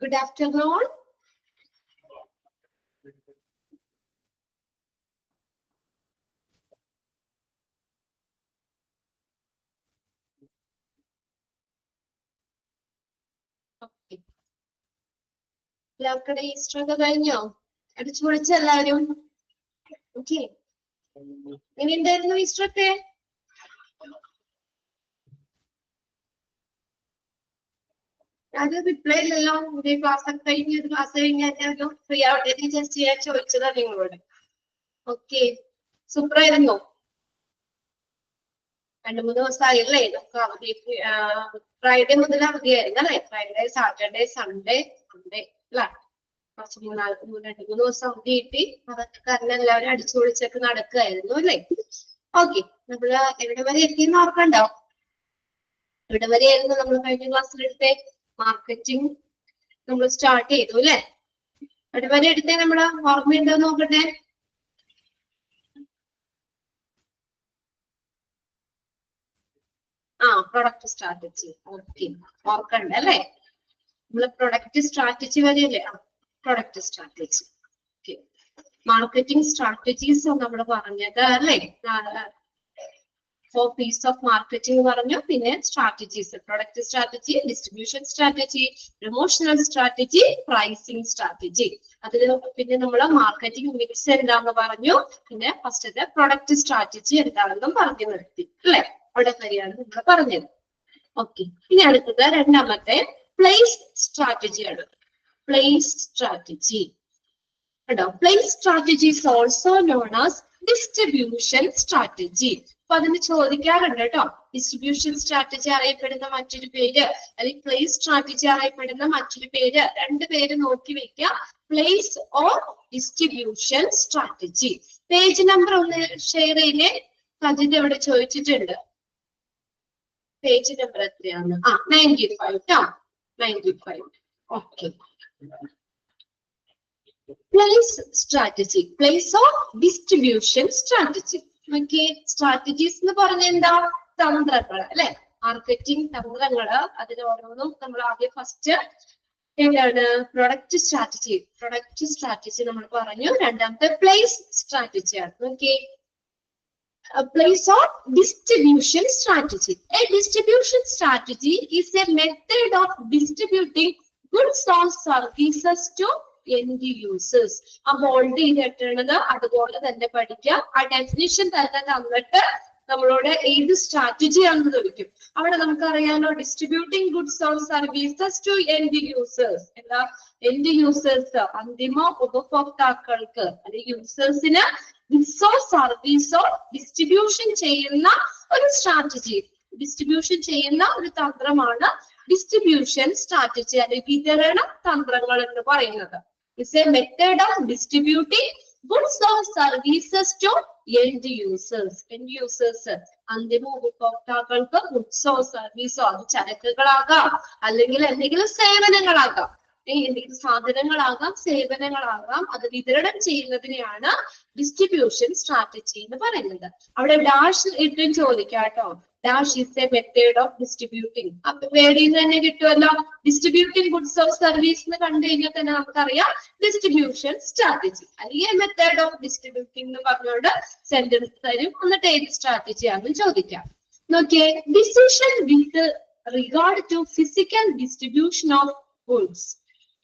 Good afternoon. Okay. എല്ലാവർക്കും Easter ഒക്കെ കഴിഞ്ഞോ? അടിച്ചു പൊളിച്ച എല്ലാവരും? ഓക്കെ. എങ്ങനെയുണ്ടായിരുന്നു ഈസ്റ്റർ ഒക്കെ? അത് റിപ്ലൈ ഇല്ലല്ലോ. പുതിയ ക്ലാസ് ഒക്കെ കഴിഞ്ഞ് ഒരു ക്ലാസ് കഴിഞ്ഞാൽ ഫ്രീ ആവട്ടെ ജസ്റ്റ് ചെയ്യാൻ ചോദിച്ചതാ നിങ്ങളോട്. ഓക്കെ. സൂപ്പറായിരുന്നു. 2-3 ദിവസമായില്ലേ നമുക്ക് അവധി. ഫ്രൈഡേ മുതൽ അവധിയായിരുന്നു അല്ലേ? ഫ്രൈഡേ, സാറ്റർഡേ, സൺഡേ, മൺഡേ അല്ലേ? കുറച്ച് 2-3 ദിവസം അവധി കിട്ടി. അതൊക്കെ കാരണം എല്ലാവരും അടിച്ചു പൊളിച്ചൊക്കെ നടക്കുകയായിരുന്നു അല്ലേ? ഓക്കെ. നമ്മള് എവിടെ വരെ എത്തിയെന്ന് ഓർക്കണ്ടോ? എവിടെ വരെയായിരുന്നു നമ്മൾ കഴിഞ്ഞ ക്ലാസ്സിലെടുത്തെ? മാർക്കറ്റിംഗ് നമ്മൾ സ്റ്റാർട്ട് ചെയ്തു അല്ലേ? എവിടെ വരെ എടുത്തേ നമ്മള്? ഓർമ്മയുണ്ടോ നോക്കട്ടെ. Product strategy. ഓക്കെ. ഓർക്കണ്ട അല്ലേ? നമ്മള് പ്രൊഡക്റ്റ് സ്ട്രാറ്റജി വരെയല്ലേ? Product strategy. Okay. Marketing strategies നമ്മൾ പറഞ്ഞത് അല്ലേ? 4 P's ഓഫ് മാർക്കറ്റിംഗ് പറഞ്ഞു. പിന്നെ strategies, product strategy, distribution strategy, promotional strategy, pricing strategy. അതിൽ പിന്നെ നമ്മൾ മാർക്കറ്റിംഗ് മിക്സ് എന്താണെന്ന് പറഞ്ഞു. പിന്നെ ഫസ്റ്റത്തെ പ്രൊഡക്റ്റ് സ്ട്രാറ്റജി എന്താണെന്നും പറഞ്ഞു നിർത്തി അല്ലെ? അവിടെ വരെയാണ് നമ്മൾ പറഞ്ഞത്. ഓക്കെ. ഇനി അടുത്തത് രണ്ടാമത്തെ പ്ലേസ് സ്ട്രാറ്റജിയാണ്. പ്ലേസ് സ്ട്രാറ്റജി കേട്ടോ. Place strategy is also known as distribution strategy. അപ്പൊ അതിന് ചോദിക്കാറുണ്ട് കേട്ടോ. ഡിസ്ട്രിബ്യൂഷൻ സ്ട്രാറ്റജി അറിയപ്പെടുന്ന മറ്റൊരു പേര്, അല്ലെങ്കിൽ പ്ലേസ് സ്ട്രാറ്റജി അറിയപ്പെടുന്ന മറ്റൊരു പേര്, 2 പേര് നോക്കി വെക്കാം. Place or distribution strategy. Page number ഒന്ന് ഷെയർ ചെയ്യേ. സജിത് ഇവിടെ ചോദിച്ചിട്ടുണ്ട്. പേജ് നമ്പർ എത്രയാണ്? 95 കേട്ടോ. 95. Okay. Place strategy, place of distribution strategy. Okay. Strategies എന്ന് പറഞ്ഞ എന്താ? തന്ത്രങ്ങൾ അല്ലെ? മാർക്കറ്റിംഗ് തന്ത്രങ്ങള്. അതിന് ഓരോന്നും നമ്മൾ ആദ്യം ഫസ്റ്റ് എന്താണ്? Product strategy. പ്രൊഡക്റ്റ് സ്ട്രാറ്റജി നമ്മൾ പറഞ്ഞു. രണ്ടാമത്തെ പ്ലേസ് സ്ട്രാറ്റജിയാണ്. Okay. A place of distribution strategy. A distribution strategy is a method of distributing goods or services to end users. ആ ബോൾഡ് ചെയ്തിട്ടുള്ളത് അതുപോലെ തന്നെ പഠിക്കാം. ആ ഡെഫിനിഷൻ തന്നെ തന്നിട്ട് നമ്മളോട് ഏത് സ്ട്രാറ്റജി ആണെന്ന് ചോദിക്കും. അവിടെ നമുക്കറിയാലോ, distributing goods or services to end users. എന്താ? എൻഡ് യൂസേഴ്സ്, അന്തിമ ഉപഭോക്താക്കൾക്ക് അല്ലെങ്കിൽ യൂസേഴ്സിന് ഗുഡ്സോ സർവീസോ ഡിസ്ട്രിബ്യൂഷൻ ചെയ്യുന്ന ഒരു സ്ട്രാറ്റജി, ഡിസ്ട്രിബ്യൂഷൻ ചെയ്യുന്ന ഒരു തന്ത്രമാണ് ഡിസ്ട്രിബ്യൂഷൻ സ്ട്രാറ്റജി അല്ലെങ്കിൽ വിതരണ തന്ത്രങ്ങൾ എന്ന് പറയുന്നത്. It's a method of distributing goods or services to end users. End users അന്തിമ ഉപഭോക്താക്കൾക്ക് ഗുഡ്സോ സർവീസോ, അത് ചരക്കുകളാകാം അല്ലെങ്കിൽ എന്തെങ്കിലും സേവനങ്ങളാകാം, എന്തെങ്കിലും സാധനങ്ങളാകാം, സേവനങ്ങളാകാം, അത് വിതരണം ചെയ്യുന്നതിനെയാണ് ഡിസ്ട്രിബ്യൂഷൻ സ്ട്രാറ്റജി എന്ന് പറയുന്നത്. അവിടെ ഡാഷ് ഇട്ടും ചോദിക്കാം കേട്ടോ. Dash is A method of distributing. അപ്പൊ വേടിയിൽ നിന്ന് തന്നെ കിട്ടുമല്ലോ. ഡിസ്ട്രിബ്യൂട്ടിംഗ് ഗുഡ്സ് ഓഫ് സർവീസ് എന്ന് കണ്ടു കഴിഞ്ഞാൽ തന്നെ നമുക്കറിയാം ഡിസ്ട്രിബ്യൂഷൻ സ്ട്രാറ്റജി അല്ലെങ്കിൽ മെത്തേഡ് ഓഫ് ഡിസ്ട്രിബ്യൂട്ടിംഗ് എന്ന് പറഞ്ഞുകൊണ്ട് സെന്റൻസ് തരും. എന്നിട്ട് ഏത് സ്ട്രാറ്റജി ആണെന്ന് ചോദിക്കാം. നോക്കിയേ. Decision with regard to physical distribution of goods.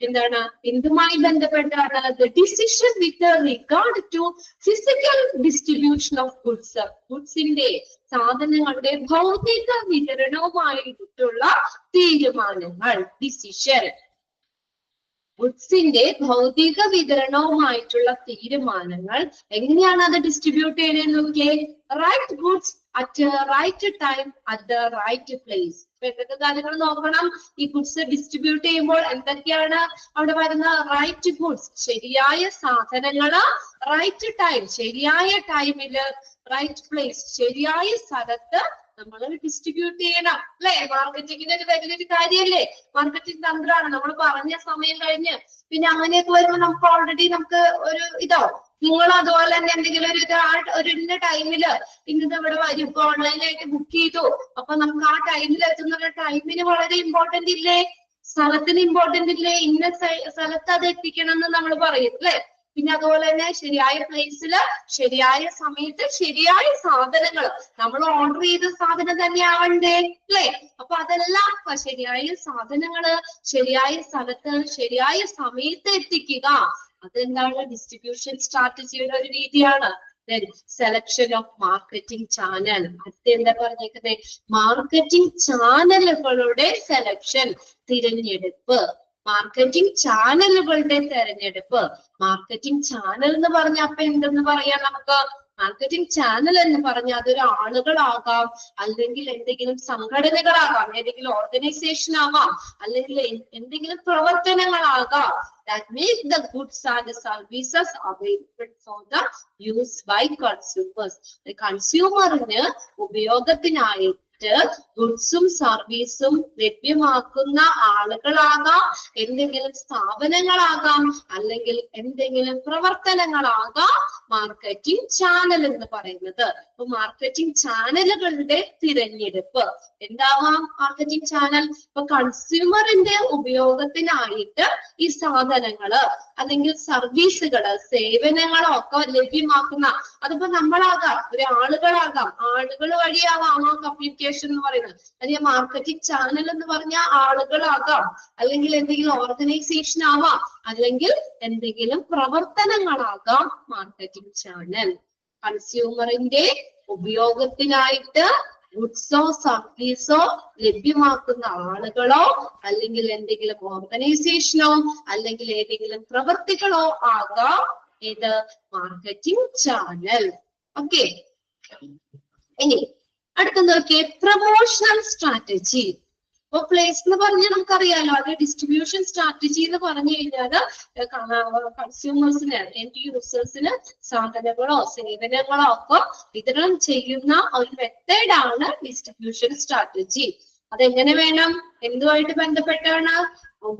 എന്താണ്? എന്തുമായി ബന്ധപ്പെട്ടാണ്? Decision with regard to physical distribution of goods. ഗുഡ്സിന്റെ, സാധനങ്ങളുടെ ഭൗതിക വിതരണവുമായിട്ടുള്ള തീരുമാനങ്ങൾ. ഡിസിഷൻ. ഗുഡ്സിന്റെ ഭൗതിക വിതരണവുമായിട്ടുള്ള തീരുമാനങ്ങൾ. എങ്ങനെയാണ് അത് ഡിസ്ട്രിബ്യൂട്ട് ചെയ്യുന്നത് നോക്കിയേ. Right goods at right time at the right place. എന്തൊക്കെ കാര്യങ്ങൾ നോക്കണം? ഈ ഗുഡ്സ് ഡിസ്ട്രിബ്യൂട്ട് ചെയ്യുമ്പോൾ എന്തൊക്കെയാണ് അവിടെ വരുന്ന? റൈറ്റ് ഗുഡ്സ്, ശരിയായ സാധനങ്ങള്, റൈറ്റ് ടൈം, ശരിയായ ടൈമില്, റൈറ്റ് പ്ലേസ്, ശരിയായ സ്ഥലത്ത് നമ്മൾ ഡിസ്ട്രിബ്യൂട്ട് ചെയ്യണം അല്ലെ? മാർക്കറ്റിംഗിന്റെ ഒരു വലിയൊരു കാര്യമല്ലേ? മാർക്കറ്റിംഗ് തന്ത്രമാണ്. നമ്മൾ പറഞ്ഞ സമയം കഴിഞ്ഞ് പിന്നെ അങ്ങനെയൊക്കെ വരുമ്പോൾ നമുക്ക് ഓൾറെഡി നമുക്ക് ഒരു ഇതോ, നിങ്ങൾ അതുപോലെ തന്നെ എന്തെങ്കിലും ഒരു ഇന്ന ടൈമില് ഇന്നത് ഇവിടെ വരും, ഇപ്പൊ ഓൺലൈനായിട്ട് ബുക്ക് ചെയ്തു, അപ്പൊ നമുക്ക് ആ ടൈമിൽ എത്തുന്ന ടൈമിന് വളരെ ഇമ്പോർട്ടന്റ് ഇല്ലേ? സ്ഥലത്തിന് ഇമ്പോർട്ടന്റ് ഇല്ലേ? ഇന്ന സ്ഥലത്ത് അത് എത്തിക്കണം എന്ന് നമ്മൾ പറയും അല്ലെ? പിന്നെ അതുപോലെ തന്നെ ശരിയായ പ്ലേസില് ശരിയായ സമയത്ത് ശരിയായ സാധനങ്ങൾ നമ്മൾ ഓർഡർ ചെയ്ത സാധനം തന്നെ ആവണ്ടേ അല്ലെ? അപ്പൊ അതെല്ലാം ശരിയായ സാധനങ്ങള് ശരിയായ സ്ഥലത്ത് ശരിയായ സമയത്ത് എത്തിക്കുക. അതെന്താണ്? ഡിസ്ട്രിബ്യൂഷൻ സ്ട്രാറ്റജിയുടെ ഒരു രീതിയാണ്. Selection of marketing channel. അടുത്ത എന്താ പറഞ്ഞേക്കുന്നത്? മാർക്കറ്റിംഗ് ചാനലുകളുടെ സെലക്ഷൻ, തിരഞ്ഞെടുപ്പ്. മാർക്കറ്റിംഗ് ചാനലുകളുടെ തെരഞ്ഞെടുപ്പ്. മാർക്കറ്റിംഗ് ചാനൽ എന്ന് പറഞ്ഞ അപ്പൊ എന്തെന്ന് പറയാം നമുക്ക്? മാർക്കറ്റിംഗ് ചാനൽ എന്ന് പറഞ്ഞാൽ അതൊരു ആളുകളാകാം, അല്ലെങ്കിൽ എന്തെങ്കിലും സംഘടനകളാകാം, ഏതെങ്കിലും ഓർഗനൈസേഷൻ ആകാം, അല്ലെങ്കിൽ എന്തെങ്കിലും പ്രവർത്തനങ്ങളാകാം. That make the goods and services available for the use by consumers. കൺസ്യൂമറിന് ഉപയോഗത്തിനായിട്ട് ഗുഡ്സും സർവീസും ലഭ്യമാക്കുന്ന ആളുകളാകാം, എന്തെങ്കിലും സ്ഥാപനങ്ങളാകാം, അല്ലെങ്കിൽ എന്തെങ്കിലും പ്രവർത്തനങ്ങളാകാം മാർക്കറ്റിംഗ് ചാനൽ എന്ന് പറയുന്നത്. അപ്പൊ മാർക്കറ്റിംഗ് ചാനലുകളുടെ തിരഞ്ഞെടുപ്പ് എന്താവാം? മാർക്കറ്റിംഗ് ചാനൽ ഇപ്പൊ കൺസ്യൂമറിന്റെ ഉപയോഗത്തിനായിട്ട് ഈ സാധനങ്ങള് അല്ലെങ്കിൽ സർവീസുകള് സേവനങ്ങളോ ഒക്കെ ലഭ്യമാക്കുന്ന, അതിപ്പോ നമ്മളാകാം, ഒരു ആളുകളാകാം, ആളുകൾ വഴിയാവാം ആ കമ്മ്യൂണിക്കേഷൻ എന്ന് പറയുന്നത്. അല്ലെങ്കിൽ മാർക്കറ്റിംഗ് ചാനൽ എന്ന് പറഞ്ഞാൽ ആളുകളാകാം, അല്ലെങ്കിൽ എന്തെങ്കിലും ഓർഗനൈസേഷൻ ആവാം, അല്ലെങ്കിൽ എന്തെങ്കിലും പ്രവർത്തനങ്ങളാകാം മാർക്കറ്റിംഗ് ചാനൽ. കൺസ്യൂമറിന്റെ ഉപയോഗത്തിനായിട്ട് ഗുഡ്സോ സർവീസോ ലഭ്യമാക്കുന്ന ആളുകളോ അല്ലെങ്കിൽ എന്തെങ്കിലും ഓർഗനൈസേഷനോ അല്ലെങ്കിൽ ഏതെങ്കിലും പ്രവൃത്തികളോ ആകാം ഏത്? Marketing channel. ഓക്കെ, ഇനി അടുത്ത നോക്കിയേ, പ്രൊമോഷണൽ സ്ട്രാറ്റജി. അപ്പൊ പ്ലേസ് എന്ന് പറഞ്ഞാൽ നമുക്കറിയാലോ, അത് ഡിസ്ട്രിബ്യൂഷൻ സ്ട്രാറ്റജി എന്ന് പറഞ്ഞു കഴിഞ്ഞാല് കൺസ്യൂമേഴ്സിന്, എൻഡ് യൂസേഴ്സിന് സാധനങ്ങളോ സേവനങ്ങളോ ഒക്കെ വിതരണം ചെയ്യുന്ന ഒരു മെത്തേഡാണ് ഡിസ്ട്രിബ്യൂഷൻ സ്ട്രാറ്റജി. അതെങ്ങനെ വേണം? എന്തുമായിട്ട് ബന്ധപ്പെട്ടാണ്?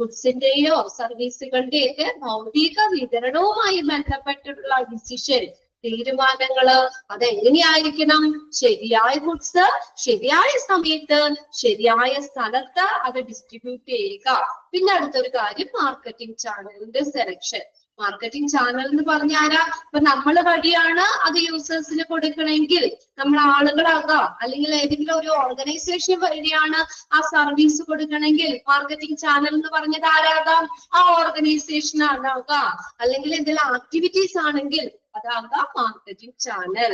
ഗുഡ്സിന്റെയോ സർവീസുകളുടെയോ ഒക്കെ ഭൗതിക വിതരണവുമായി ബന്ധപ്പെട്ടിട്ടുള്ള ഡിസിഷൻ, തീരുമാനങ്ങള് അതെങ്ങനെയായിരിക്കണം? ശരിയായ ഗുഡ്സ് ശരിയായ സമയത്ത് ശരിയായ സ്ഥലത്ത് അത് ഡിസ്ട്രിബ്യൂട്ട് ചെയ്യുക. പിന്നെ അടുത്തൊരു കാര്യം മാർക്കറ്റിംഗ് ചാനലിന്റെ സെലക്ഷൻ. മാർക്കറ്റിംഗ് ചാനൽ എന്ന് പറഞ്ഞാല് ഇപ്പൊ നമ്മൾ വഴിയാണ് അത് യൂസേഴ്സിന് കൊടുക്കണമെങ്കിൽ നമ്മൾ ആളുകളാകാം, അല്ലെങ്കിൽ ഏതെങ്കിലും ഒരു ഓർഗനൈസേഷൻ വഴിയാണ് ആ സർവീസ് കൊടുക്കണമെങ്കിൽ മാർക്കറ്റിംഗ് ചാനൽ എന്ന് പറഞ്ഞത് ആരാകാം? ആ ഓർഗനൈസേഷൻ ആകാം, അല്ലെങ്കിൽ എന്തെങ്കിലും ആക്ടിവിറ്റീസ് ആണെങ്കിൽ അതാകാം മാർക്കറ്റിംഗ് ചാനൽ.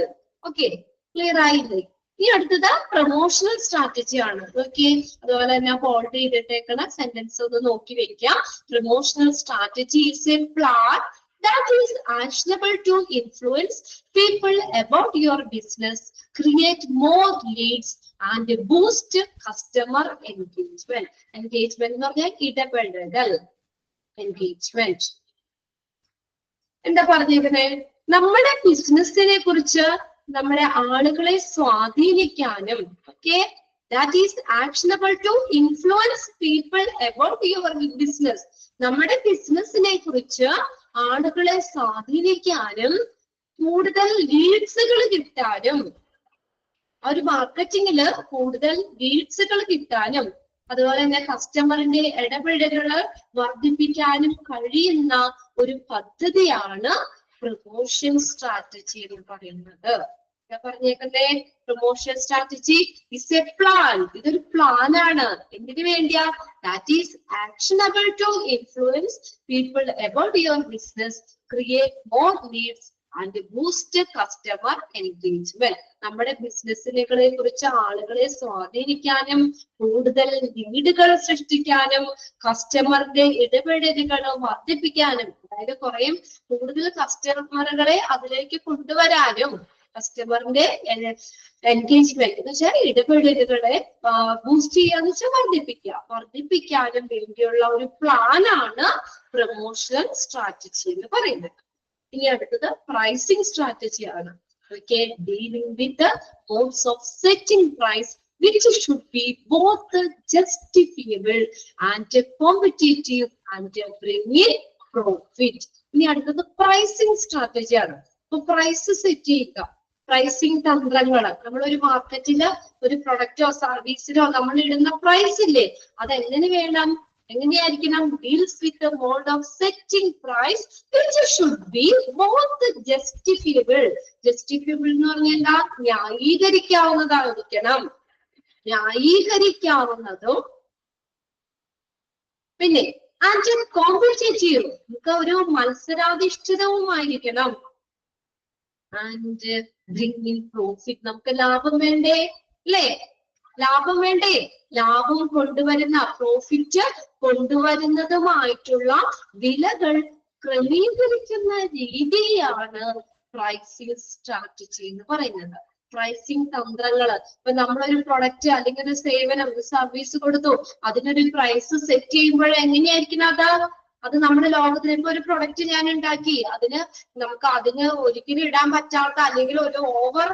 ഓക്കെ, ക്ലിയർ ആയില്ലേ? ഇനി അടുത്തത് പ്രൊമോഷണൽ സ്ട്രാറ്റജി ആണ്. ഓക്കെ, അതുപോലെ തന്നെ ബോൾഡ് ചെയ്തിട്ടേക്കണ സെന്റൻസ് ഒന്ന് നോക്കി വെക്കാം. Promotional strategy is A plan that is actionable to influence people about your business, create more leads and boost customer engagement. Engagement എന്ന് പറഞ്ഞാൽ ഇടപെടൽ, engagement. എന്താ പറഞ്ഞിരിക്കുന്നത്? നമ്മുടെ ബിസിനസിനെ കുറിച്ച് നമ്മുടെ ആളുകളെ സ്വാധീനിക്കാനും, okay, that is actionable to influence people about your business. നമ്മുടെ ബിസിനസിനെ കുറിച്ച് ആളുകളെ സ്വാധീനിക്കാനും കൂടുതൽ ലീഡ്സുകൾ കിട്ടാനും, ഒരു മാർക്കറ്റിംഗില് കൂടുതൽ ലീഡ്സുകൾ കിട്ടാനും അതുപോലെ തന്നെ കസ്റ്റമറിന്റെ ഇടപെടലുകൾ വർദ്ധിപ്പിക്കാനും കഴിയുന്ന ഒരു പദ്ധതിയാണ് പ്രൊമോഷൻ സ്ട്രാറ്റജി എന്ന് പറയുന്നത്. പറഞ്ഞേക്കുന്നേ, promotion strategy is a plan. ഇതൊരു പ്ലാൻ ആണ്. എന്തിനു വേണ്ടിയാ? That is actionable to influence people about your business, create more leads and boost customer engagement. നമ്മുടെ ബിസിനസ്സിനെ കുറിച്ച് ആളുകളെ സ്വാധീനിക്കാനും കൂടുതൽ ലീഡുകൾ സൃഷ്ടിക്കാനും കസ്റ്റമറിന്റെ ഇടപെടലുകൾ വർദ്ധിപ്പിക്കാനും, അതായത് കുറെ കൂടുതൽ കസ്റ്റമറുകളെ അതിലേക്ക് കൊണ്ടുവരാനും കസ്റ്റമറിന്റെ എൻഗേജ്മെന്റ് എന്ന് വെച്ചാൽ ഇടപെടലുകളെ ബൂസ്റ്റ് ചെയ്യാന്ന് വെച്ചാൽ വർദ്ധിപ്പിക്കാനും വേണ്ടിയുള്ള ഒരു പ്ലാനാണ് പ്രൊമോഷൻ സ്ട്രാറ്റജി എന്ന് പറയുന്നത്. ഇനി അടുത്തത് പ്രൈസിംഗ് സ്ട്രാറ്റജി ആണ്. Okay, dealing with modes of setting price which should be both justifiable and competitive and bring in profit. ഇനി അടുത്തത് പ്രൈസിംഗ് സ്ട്രാറ്റജി ആണ്. അപ്പൊ പ്രൈസ് സെറ്റ് ചെയ്യുക, പ്രൈസിംഗ് തന്ത്രങ്ങൾ. നമ്മൾ ഒരു മാർക്കറ്റില് ഒരു പ്രൊഡക്റ്റോ സർവീസിനോ നമ്മൾ ഇടുന്ന പ്രൈസ് ഇല്ലേ, അതെങ്ങനെ വേണം? എങ്ങനെയായിരിക്കണം? Deals with a mode of setting price which should be both justifiable. Justifiable എന്ന് പറഞ്ഞാൽ എന്താ? ന്യായീകരിക്കാവുന്നതായിരിക്കണം. ന്യായീകരിക്കാവുന്നതും പിന്നെ ആൻഡ് കോമ്പറ്റേറ്റീവ്, നമുക്ക് ഒരു മത്സരാധിഷ്ഠിതവുമായിരിക്കണം. ആൻഡ് ബ്രിങ്ങിങ് പ്രോഫിറ്റ്, നമുക്ക് ലാഭം വേണ്ടേ? അല്ലേ? ലാഭം വേണ്ടേ? ലാഭം കൊണ്ടുവരുന്ന, പ്രോഫിറ്റ് കൊണ്ടുവരുന്നതുമായിട്ടുള്ള വിലകൾ ക്രമീകരിക്കുന്ന രീതിയാണ് പ്രൈസിംഗ് സ്ട്രാറ്റജി എന്ന് പറയുന്നത്. പ്രൈസിംഗ് തന്ത്രങ്ങള്, ഇപ്പൊ നമ്മളൊരു പ്രൊഡക്റ്റ് അല്ലെങ്കിൽ ഒരു സേവനം, ഒരു സർവീസ് കൊടുത്തു, അതിനൊരു പ്രൈസ് സെറ്റ് ചെയ്യുമ്പോൾ എങ്ങനെയായിരിക്കണം അത് നമ്മുടെ ലോകത്തിൽ ഇപ്പൊ ഒരു പ്രൊഡക്റ്റ് ഞാൻ ഉണ്ടാക്കി, അതിന് ഒരിക്കലും ഇടാൻ പറ്റാത്ത അല്ലെങ്കിൽ ഒരു ഓവർ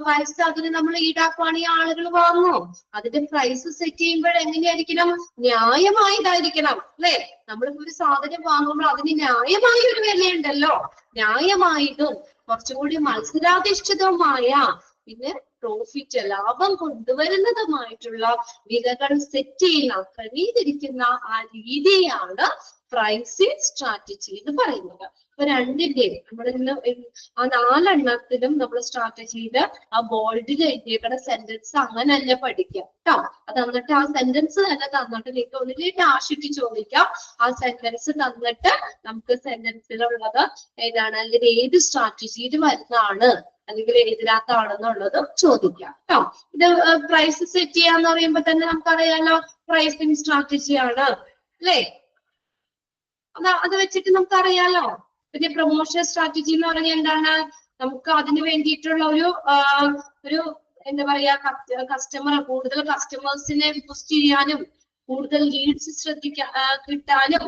പ്രൈസ് അതിന് നമ്മൾ ഈടാക്കുവാണെങ്കിൽ ആളുകൾ വാങ്ങും. അതിന്റെ പ്രൈസ് സെറ്റ് ചെയ്യുമ്പോൾ എങ്ങനെയായിരിക്കണം? ന്യായമായതായിരിക്കണം, അല്ലെ? നമ്മളിപ്പോ ഒരു സാധനം വാങ്ങുമ്പോൾ അതിന് ന്യായമായ ഒരു വിലയുണ്ടല്ലോ. ന്യായമായതും കുറച്ചും കൂടി മത്സരാധിഷ്ഠിതവുമായ, പിന്നെ പ്രോഫിറ്റ്, ലാഭം കൊണ്ടുവരുന്നതുമായിട്ടുള്ള വിലകൾ സെറ്റ് ചെയ്യുന്ന, ക്രമീകരിക്കുന്ന ആ രീതിയാണ് പ്രൈസിംഗ് സ്ട്രാറ്റജി എന്ന് പറയുന്നത്. അപ്പൊ രണ്ടിന്റെയും നമ്മൾ ഇന്ന് ആ 4 എണ്ണത്തിലും നമ്മൾ സ്ട്രാറ്റജിയില് ആ ബോൾഡിൽ എഴുതിയേക്കുന്ന സെന്റൻസ് അങ്ങനെ തന്നെ പഠിക്കാം കേട്ടോ. അത് എന്നിട്ട് ആ സെന്റൻസ് തന്നെ തന്നിട്ട് നിങ്ങൾക്ക് ഒന്നിൽ ഡാഷിട്ട് ചോദിക്കാം. ആ സെന്റൻസ് തന്നിട്ട് നമുക്ക് സെന്റൻസിലുള്ളത് ഏതാണ്, അല്ലെങ്കിൽ ഏത് സ്ട്രാറ്റജിയിൽ വരുന്നതാണ് അല്ലെങ്കിൽ എതിരാത്താണെന്നുള്ളത് ചോദിക്കാം കേട്ടോ. ഇത് പ്രൈസ് സെറ്റ് ചെയ്യാന്ന് പറയുമ്പോ തന്നെ നമുക്കറിയാലോ പ്രൈസിംഗ് സ്ട്രാറ്റജിയാണ്, അല്ലേ? അത് വെച്ചിട്ട് നമുക്കറിയാലോ. പിന്നെ പ്രൊമോഷൻ സ്ട്രാറ്റജി എന്ന് പറഞ്ഞാൽ എന്താണ്? നമുക്ക് അതിന് വേണ്ടിയിട്ടുള്ള ഒരു എന്താ പറയാ, കൂടുതൽ കസ്റ്റമേഴ്സിനെ ബൂസ്റ്റ് ചെയ്യാനും കൂടുതൽ ലീഡ്സ് കിട്ടാനും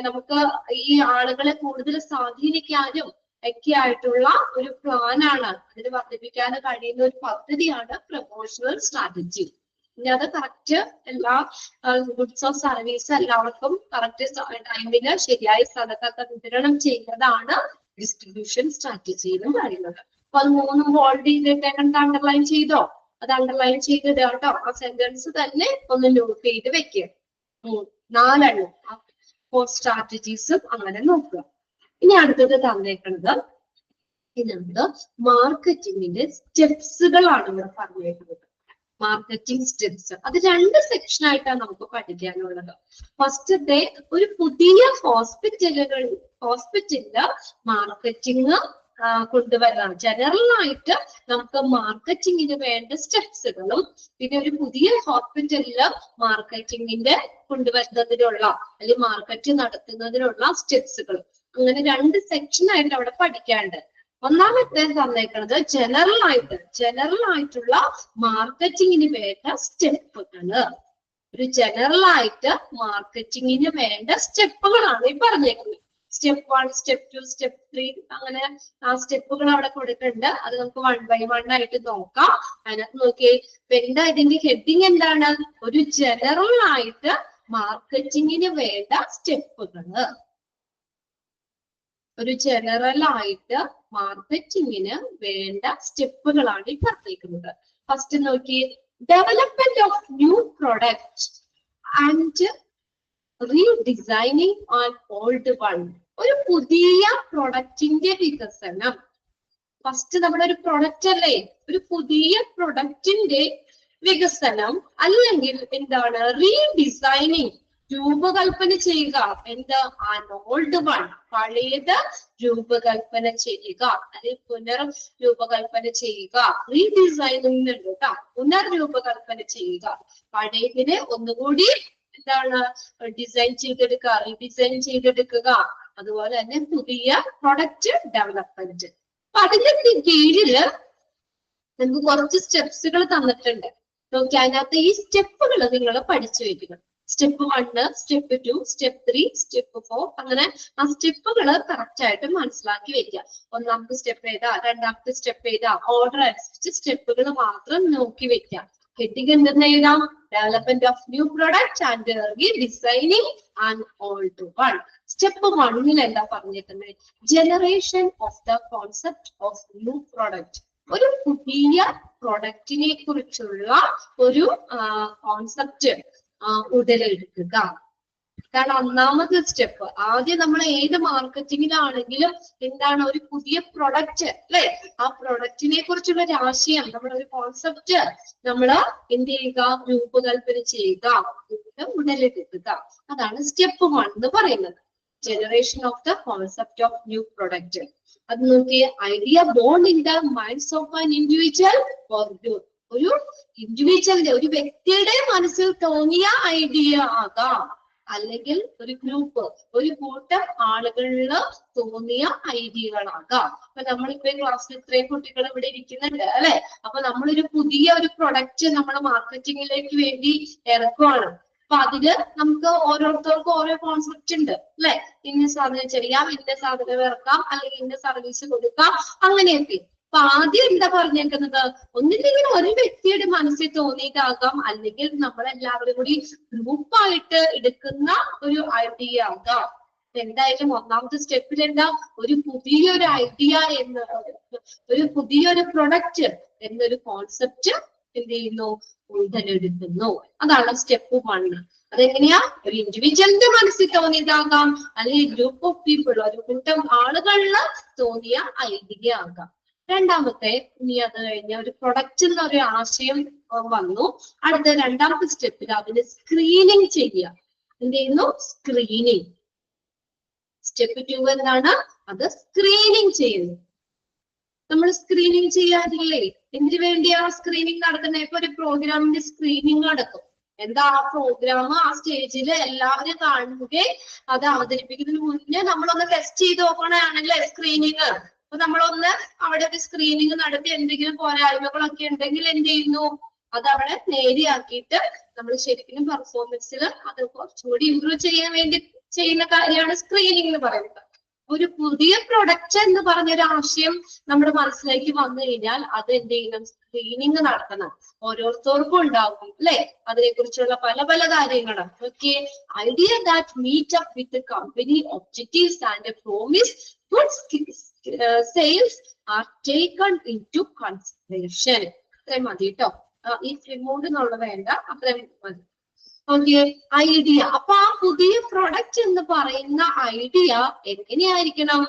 നമുക്ക് ഈ ആളുകളെ കൂടുതൽ സ്വാധീനിക്കാനും ഒക്കെ ആയിട്ടുള്ള ഒരു പ്ലാനാണ്. അതിന് വർദ്ധിപ്പിക്കാൻ കഴിയുന്ന ഒരു പദ്ധതിയാണ് പ്രൊമോഷണൽ സ്ട്രാറ്റജി. ഇനി അത് കറക്റ്റ് എല്ലാ ഗുഡ്സ് ഓഫ് സർവീസ് എല്ലാവർക്കും കറക്റ്റ് ടൈമിന് ശരിയായ സ്ഥലത്തൊക്കെ വിതരണം ചെയ്യുന്നതാണ് ഡിസ്ട്രിബ്യൂഷൻ സ്ട്രാറ്റജി എന്ന് പറയുന്നത്. അപ്പൊ അത് 3 ബോൾഡ് ചെയ്തിട്ടേക്കണ്ട അണ്ടർലൈൻ ചെയ്തോ? അത് അണ്ടർലൈൻ ചെയ്തിടുക കേട്ടോ. ആ സെന്റൻസ് തന്നെ ഒന്ന് നോട്ട് ചെയ്ത് വെക്കുക. 4 എണ്ണം 4 സ്ട്രാറ്റജീസും അങ്ങനെ നോക്കുക. ഇനി അടുത്തത് തന്നേക്കുന്നത് ഇതിനകത്ത് മാർക്കറ്റിംഗിന്റെ സ്റ്റെപ്സുകളാണ് ഇവിടെ പറഞ്ഞേക്കുന്നത്. മാർക്കറ്റിംഗ് സ്റ്റെപ്സ് അത് 2 സെക്ഷൻ ആയിട്ടാണ് നമുക്ക് പഠിക്കാനുള്ളത്. ഫസ്റ്റത്തെ ഒരു പുതിയ ഹോസ്പിറ്റലില് മാർക്കറ്റിംഗ് കൊണ്ടുവരാണ്. ജനറൽ ആയിട്ട് നമുക്ക് മാർക്കറ്റിംഗിന് വേണ്ട സ്റ്റെപ്സുകളും പിന്നെ ഒരു പുതിയ ഹോസ്പിറ്റലില് മാർക്കറ്റിംഗിന്റെ കൊണ്ടുവരുന്നതിനുള്ള അല്ലെങ്കിൽ മാർക്കറ്റ് നടത്തുന്നതിനുള്ള സ്റ്റെപ്സുകളും, അങ്ങനെ 2 സെക്ഷൻ ആയിട്ട് അവിടെ പഠിക്കാണ്ട്. ഒന്നാമത്തെ തന്നേക്കുന്നത് ജനറൽ ആയിട്ടുള്ള മാർക്കറ്റിംഗിന് വേണ്ട സ്റ്റെപ്പുകള്. ഒരു ജനറൽ ആയിട്ട് മാർക്കറ്റിംഗിന് വേണ്ട സ്റ്റെപ്പുകളാണ് ഈ പറഞ്ഞേക്കുന്നത്. സ്റ്റെപ്പ് 1, സ്റ്റെപ്പ് 2, സ്റ്റെപ്പ് 3 അങ്ങനെ ആ സ്റ്റെപ്പുകൾ അവിടെ കൊടുക്കുന്നുണ്ട്. അത് നമുക്ക് 1 by 1 ആയിട്ട് നോക്കാം. അതിനകത്ത് നോക്കിയേ, എന്താ ഇതിന്റെ ഹെഡിങ് എന്താണ്? ഒരു ജനറൽ ആയിട്ട് മാർക്കറ്റിംഗിന് വേണ്ട സ്റ്റെപ്പുകള്. ഒരു ജനറൽ ആയിട്ട് മാർക്കറ്റിംഗിന് വേണ്ട സ്റ്റെപ്പുകളാണ് ഈ പറഞ്ഞിരിക്കുന്നത്. ഫസ്റ്റ് നോക്കി, development of new product and redesigning on old one. ഒരു പുതിയ പ്രൊഡക്റ്റിന്റെ വികസനം. ഫസ്റ്റ് നമ്മുടെ ഒരു പ്രൊഡക്റ്റ് അല്ലേ, ഒരു പുതിയ പ്രൊഡക്റ്റിന്റെ വികസനം അല്ലെങ്കിൽ എന്താണ് റീഡിസൈനിങ്, രൂപകൽപ്പന ചെയ്യുക. എന്താ? ആൻ ഓൾഡ് വൺ, പഴയത് രൂപകൽപ്പന ചെയ്യുക അല്ലെങ്കിൽ പുനർരൂപകൽപ്പന ചെയ്യുക. റീഡിസൈനിങ് ഉണ്ട് കേട്ടോ, പുനർരൂപകൽപ്പന ചെയ്യുക. പഴയതിനെ ഒന്നുകൂടി എന്താണ് ഡിസൈൻ ചെയ്തെടുക്കുക, റീഡിസൈൻ ചെയ്തെടുക്കുക. അതുപോലെ തന്നെ പുതിയ പ്രൊഡക്റ്റ് ഡെവലപ്മെന്റ്. അപ്പൊ അതിന്റെ കീഴില് നമുക്ക് കുറച്ച് സ്റ്റെപ്സുകൾ തന്നിട്ടുണ്ട്. നോക്കി, അതിനകത്ത് ഈ സ്റ്റെപ്പുകൾ നിങ്ങൾ പഠിച്ചു വെക്കുക. സ്റ്റെപ്പ് 1, സ്റ്റെപ്പ് 2, സ്റ്റെപ്പ് 3, സ്റ്റെപ്പ് 4 അങ്ങനെ ആ സ്റ്റെപ്പുകൾ കറക്റ്റ് ആയിട്ട് മനസ്സിലാക്കി വെക്കുക. ഒന്നാമത്തെ സ്റ്റെപ്പ് ഏതാ, രണ്ടാമത്തെ സ്റ്റെപ്പ് ഏതാ, ഓർഡർ അനുസരിച്ച് സ്റ്റെപ്പുകൾ മാത്രം നോക്കി വെക്കുക. ഹെഡിങ് എന്തെന്ന് എഴുതാം? Development of new product and redesigning and old one. Step 1 എന്താ പറഞ്ഞിരിക്കുന്നത്? Generation of the concept of new product. ഒരു പുതിയ പ്രൊഡക്റ്റിനെ കുറിച്ചുള്ള ഒരു കോൺസെപ്റ്റ് ഉടലെടുക്കുക. ഇതാണ് ഒന്നാമത്തെ സ്റ്റെപ്പ്. ആദ്യം നമ്മൾ ഏത് മാർക്കറ്റിങ്ങിലാണെങ്കിലും എന്താണ് ഒരു പുതിയ പ്രൊഡക്റ്റ് അല്ലെ, ആ പ്രൊഡക്റ്റിനെ കുറിച്ചുള്ള ഒരു ആശയം, നമ്മുടെ ഒരു കോൺസെപ്റ്റ് നമ്മൾ എന്ത് ചെയ്യുക, രൂപകൽപ്പന ചെയ്യുക, ഉടലെടുക്കുക. അതാണ് സ്റ്റെപ്പ് 1 എന്ന് പറയുന്നത്. Generation of the concept of new product. അത് നോക്കിയ idea born in the minds of an individual or ഒരു ഇൻഡിവിജ്വലിന്റെ, ഒരു വ്യക്തിയുടെ മനസ്സിൽ തോന്നിയ ഐഡിയ ആകാം, അല്ലെങ്കിൽ ഒരു ഗ്രൂപ്പ്, ഒരു കൂട്ടം ആളുകളിൽ തോന്നിയ ഐഡിയകളാകാം. അപ്പൊ നമ്മളിപ്പോ ക്ലാസ്സിൽ ഇത്രയും കുട്ടികൾ ഇവിടെ ഇരിക്കുന്നുണ്ട് അല്ലെ. അപ്പൊ നമ്മളൊരു പുതിയ ഒരു പ്രൊഡക്റ്റ് നമ്മൾ മാർക്കറ്റിങ്ങിലേക്ക് വേണ്ടി ഇറക്കുവാണ്. അപ്പൊ അതില് നമുക്ക് ഓരോരുത്തർക്കും ഓരോ കോൺസെപ്റ്റ് ഉണ്ട് അല്ലെ. ഇന്ന സാധനം ചെയ്യാം, ഇന്ന സാധനം ഇറക്കാം, അല്ലെങ്കിൽ ഇന്ന സർവീസ് കൊടുക്കാം, അങ്ങനെയൊക്കെ. അപ്പൊ ആദ്യം എന്താ പറഞ്ഞേക്കുന്നത്, ഒന്നില്ലെങ്കിൽ ഒരു വ്യക്തിയുടെ മനസ്സിൽ തോന്നിയിട്ടാകാം, അല്ലെങ്കിൽ നമ്മളെല്ലാവരും കൂടി ഗ്രൂപ്പായിട്ട് എടുക്കുന്ന ഒരു ഐഡിയ ആകാം. എന്തായാലും ഒന്നാമത്തെ സ്റ്റെപ്പിൽ എന്താ, ഒരു പുതിയൊരു ഐഡിയ എന്ന, ഒരു പുതിയൊരു പ്രൊഡക്റ്റ് എന്നൊരു കോൺസെപ്റ്റ് എന്ത് ചെയ്യുന്നു, ഉടലെടുക്കുന്നു. അതാണ് സ്റ്റെപ്പ് 1. അതെങ്ങനെയാ, ഒരു ഇൻഡിവിജ്വലിന്റെ മനസ്സിൽ തോന്നിയതാകാം, അല്ലെങ്കിൽ ഗ്രൂപ്പ് ഓഫ് പീപ്പിൾ, ഒരു കൂട്ടം ആളുകളിൽ തോന്നിയ ഐഡിയ ആകാം. രണ്ടാമത്തെ, ഇനി അത് കഴിഞ്ഞ ഒരു പ്രൊഡക്റ്റ് എന്നൊരു ആശയം വന്നു. അടുത്ത രണ്ടാമത്തെ സ്റ്റെപ്പിൽ അതിന് സ്ക്രീനിങ് ചെയ്യുക. എന്ത് ചെയ്യുന്നു, സ്ക്രീനിങ്. സ്റ്റെപ്പ് 2 എന്താണ്, അത് സ്ക്രീനിങ് ചെയ്യുന്നു. നമ്മൾ സ്ക്രീനിങ് ചെയ്യാറില്ലേ? എന്തിനു വേണ്ടിയാ സ്ക്രീനിങ് നടത്തുന്നത്? ഇപ്പൊ ഒരു പ്രോഗ്രാമിന്റെ സ്ക്രീനിങ് നടക്കും. എന്താ, ആ പ്രോഗ്രാം ആ സ്റ്റേജിൽ എല്ലാവരും കാണുകയും അത് അവതരിപ്പിക്കുന്നതിന് മുന്നേ നമ്മളൊന്ന് ടെസ്റ്റ് ചെയ്ത് നോക്കണാണല്ലേ സ്ക്രീനിങ്. അപ്പൊ നമ്മളൊന്ന് അവിടെ ഒരു സ്ക്രീനിങ് നടത്തി എന്തെങ്കിലും പോരായ്മകളൊക്കെ ഉണ്ടെങ്കിൽ എന്ത് ചെയ്യുന്നു, അത് അവിടെ നേരെയാക്കിയിട്ട് നമ്മൾ ശരിക്കും പെർഫോമൻസിൽ അത് കുറച്ചുകൂടി ഇംപ്രൂവ് ചെയ്യാൻ വേണ്ടി ചെയ്യുന്ന കാര്യമാണ് സ്ക്രീനിങ് എന്ന് പറയുന്നത്. ഒരു പുതിയ പ്രൊഡക്റ്റ് എന്ന് പറഞ്ഞൊരു ആശയം നമ്മുടെ മനസ്സിലേക്ക് വന്നു കഴിഞ്ഞാൽ അത് എന്ത് ചെയ്യണം, സ്ക്രീനിങ് നടത്തണം. ഓരോരുത്തർക്കും ഉണ്ടാവും അല്ലെ അതിനെ കുറിച്ചുള്ള പല പല കാര്യങ്ങൾ. Okay, idea that meet up with company objectives and promise good sales are taken into consideration. അത്രയും മതി കേട്ടോ. ഈ റിമോട്ട് എന്നുള്ളത് വേണ്ട, അത്രയും മതി. Okay, idea. അപ്പൊ ആ പുതിയ പ്രൊഡക്റ്റ് എന്ന് പറയുന്ന ഐഡിയ എങ്ങനെയായിരിക്കണം,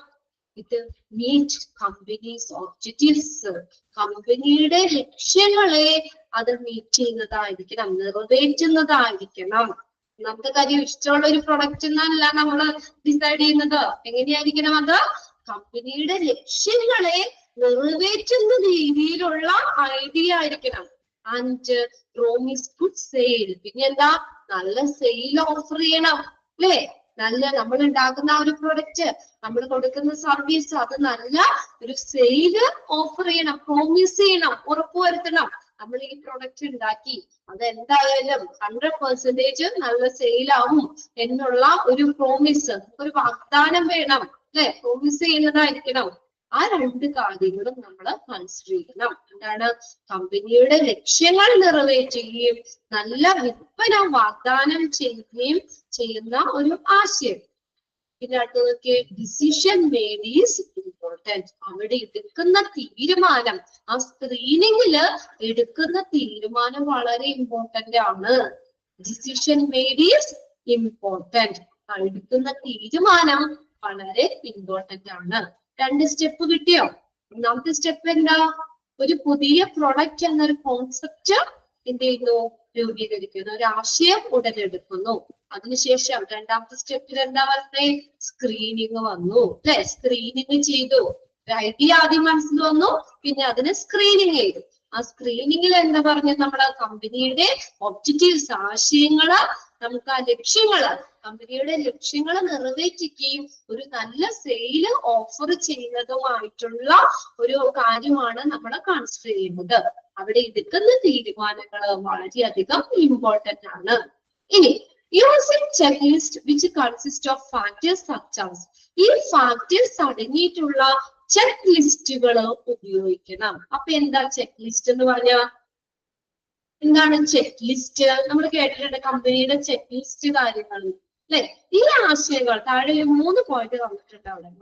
ഇത് മീറ്റ് കമ്പനീസ് ഒബ്ജക്റ്റീവ്സ്, കമ്പനിയുടെ ലക്ഷ്യങ്ങളെ അത് മീറ്റ് ചെയ്യുന്നതായിരിക്കണം, നിറവേറ്റുന്നതായിരിക്കണം. നമുക്ക് കാര്യം ഇഷ്ടമുള്ള ഒരു പ്രൊഡക്റ്റ് എന്നല്ല നമ്മൾ ഡിസൈഡ് ചെയ്യുന്നത്. എങ്ങനെയായിരിക്കണം അത്, കമ്പനിയുടെ ലക്ഷ്യങ്ങളെ നിറവേറ്റുന്ന രീതിയിലുള്ള ഐഡിയ ആയിരിക്കണം. And promise good sale. പിന്നെ എന്താ, നല്ല സെയിൽ ഓഫർ ചെയ്യണം അല്ലേ. നല്ല നമ്മൾ ഉണ്ടാക്കുന്ന ഒരു പ്രൊഡക്റ്റ്, നമ്മൾ കൊടുക്കുന്ന സർവീസ്, അത് നല്ല ഒരു സെയില് ഓഫർ ചെയ്യണം, പ്രോമിസ് ചെയ്യണം, ഉറപ്പുവരുത്തണം. നമ്മൾ ഈ പ്രൊഡക്റ്റ് ഉണ്ടാക്കി അത് എന്തായാലും 100% നല്ല സെയിലാവും എന്നുള്ള ഒരു പ്രോമിസ്, ഒരു വാഗ്ദാനം വേണം അല്ലെ. പ്രോമിസ് ചെയ്യുന്നതായിരിക്കണം. ആ രണ്ട് കാര്യങ്ങളും നമ്മൾ കൺസിഡർ ചെയ്യണം. എന്താണ്, കമ്പനിയുടെ ലക്ഷ്യങ്ങൾ നിറവേറ്റുകയും നല്ല വിൽപ്പന വാഗ്ദാനം ചെയ്യുകയും ചെയ്യുന്ന ഒരു ആശയം. പിന്നെ അടുത്തതൊക്കെ ഡിസിഷൻ മേഡ് ഈസ് ഇമ്പോർട്ടൻറ്റ്. അവിടെ എടുക്കുന്ന തീരുമാനം, ആ സ്ക്രീനിങ്ങില് എടുക്കുന്ന തീരുമാനം വളരെ ഇമ്പോർട്ടന്റ് ആണ്. Decision made is important. എടുക്കുന്ന തീരുമാനം വളരെ ഇമ്പോർട്ടന്റ് ആണ്. 2 സ്റ്റെപ്പ് കിട്ടിയോ? ഒന്നാമത്തെ സ്റ്റെപ്പ് എന്താ, ഒരു പുതിയ പ്രൊഡക്റ്റ് എന്നൊരു കോൺസെപ്റ്റ് എന്ത് ചെയ്യുന്നു, രൂപീകരിക്കുന്നു, ഒരു ആശയം ഉടലെടുക്കുന്നു. അതിനുശേഷം രണ്ടാമത്തെ സ്റ്റെപ്പിൽ എന്താ പറഞ്ഞേ, സ്ക്രീനിങ് വന്നു അല്ലെ. സ്ക്രീനിങ് ചെയ്തു, ഒരു ഐഡിയ ആദ്യം മനസ്സിൽ വന്നു, പിന്നെ അതിന് സ്ക്രീനിങ് ചെയ്തു. ആ സ്ക്രീനിങ്ങിൽ എന്താ പറഞ്ഞ, നമ്മുടെ കമ്പനിയുടെ ഒബ്ജക്റ്റീവ്സ്, ആശയങ്ങള്, നമുക്ക് ആ ലക്ഷ്യങ്ങള്, കമ്പനിയുടെ ലക്ഷ്യങ്ങള് നിറവേറ്റിക്കുകയും ഒരു നല്ല സെയില് ഓഫർ ചെയ്യുന്നതുമായിട്ടുള്ള ഒരു കാര്യമാണ് നമ്മൾ കൺസിഡർ ചെയ്യുന്നത്. അവിടെ എടുക്കുന്ന തീരുമാനങ്ങൾ വളരെയധികം ഇമ്പോർട്ടന്റ് ആണ്. ഇനി using check list which consist of factors such as, ഈ ഫാക്ടേഴ്സ് അടങ്ങിയിട്ടുള്ള ചെക്ക് ലിസ്റ്റുകൾ ഉപയോഗിക്കണം. അപ്പൊ എന്താ ചെക്ക് ലിസ്റ്റ് എന്ന് പറഞ്ഞ, എന്താണ് ചെക്ക് ലിസ്റ്റ്? നമ്മൾ കേട്ടിട്ടുണ്ട് കമ്പനിയുടെ ചെക്ക് ലിസ്റ്റ് കാര്യങ്ങൾ അല്ലെ. ഈ ആശയങ്ങൾ താഴെ 3 പോയിന്റ് തന്നിട്ടുണ്ട്. അവിടെ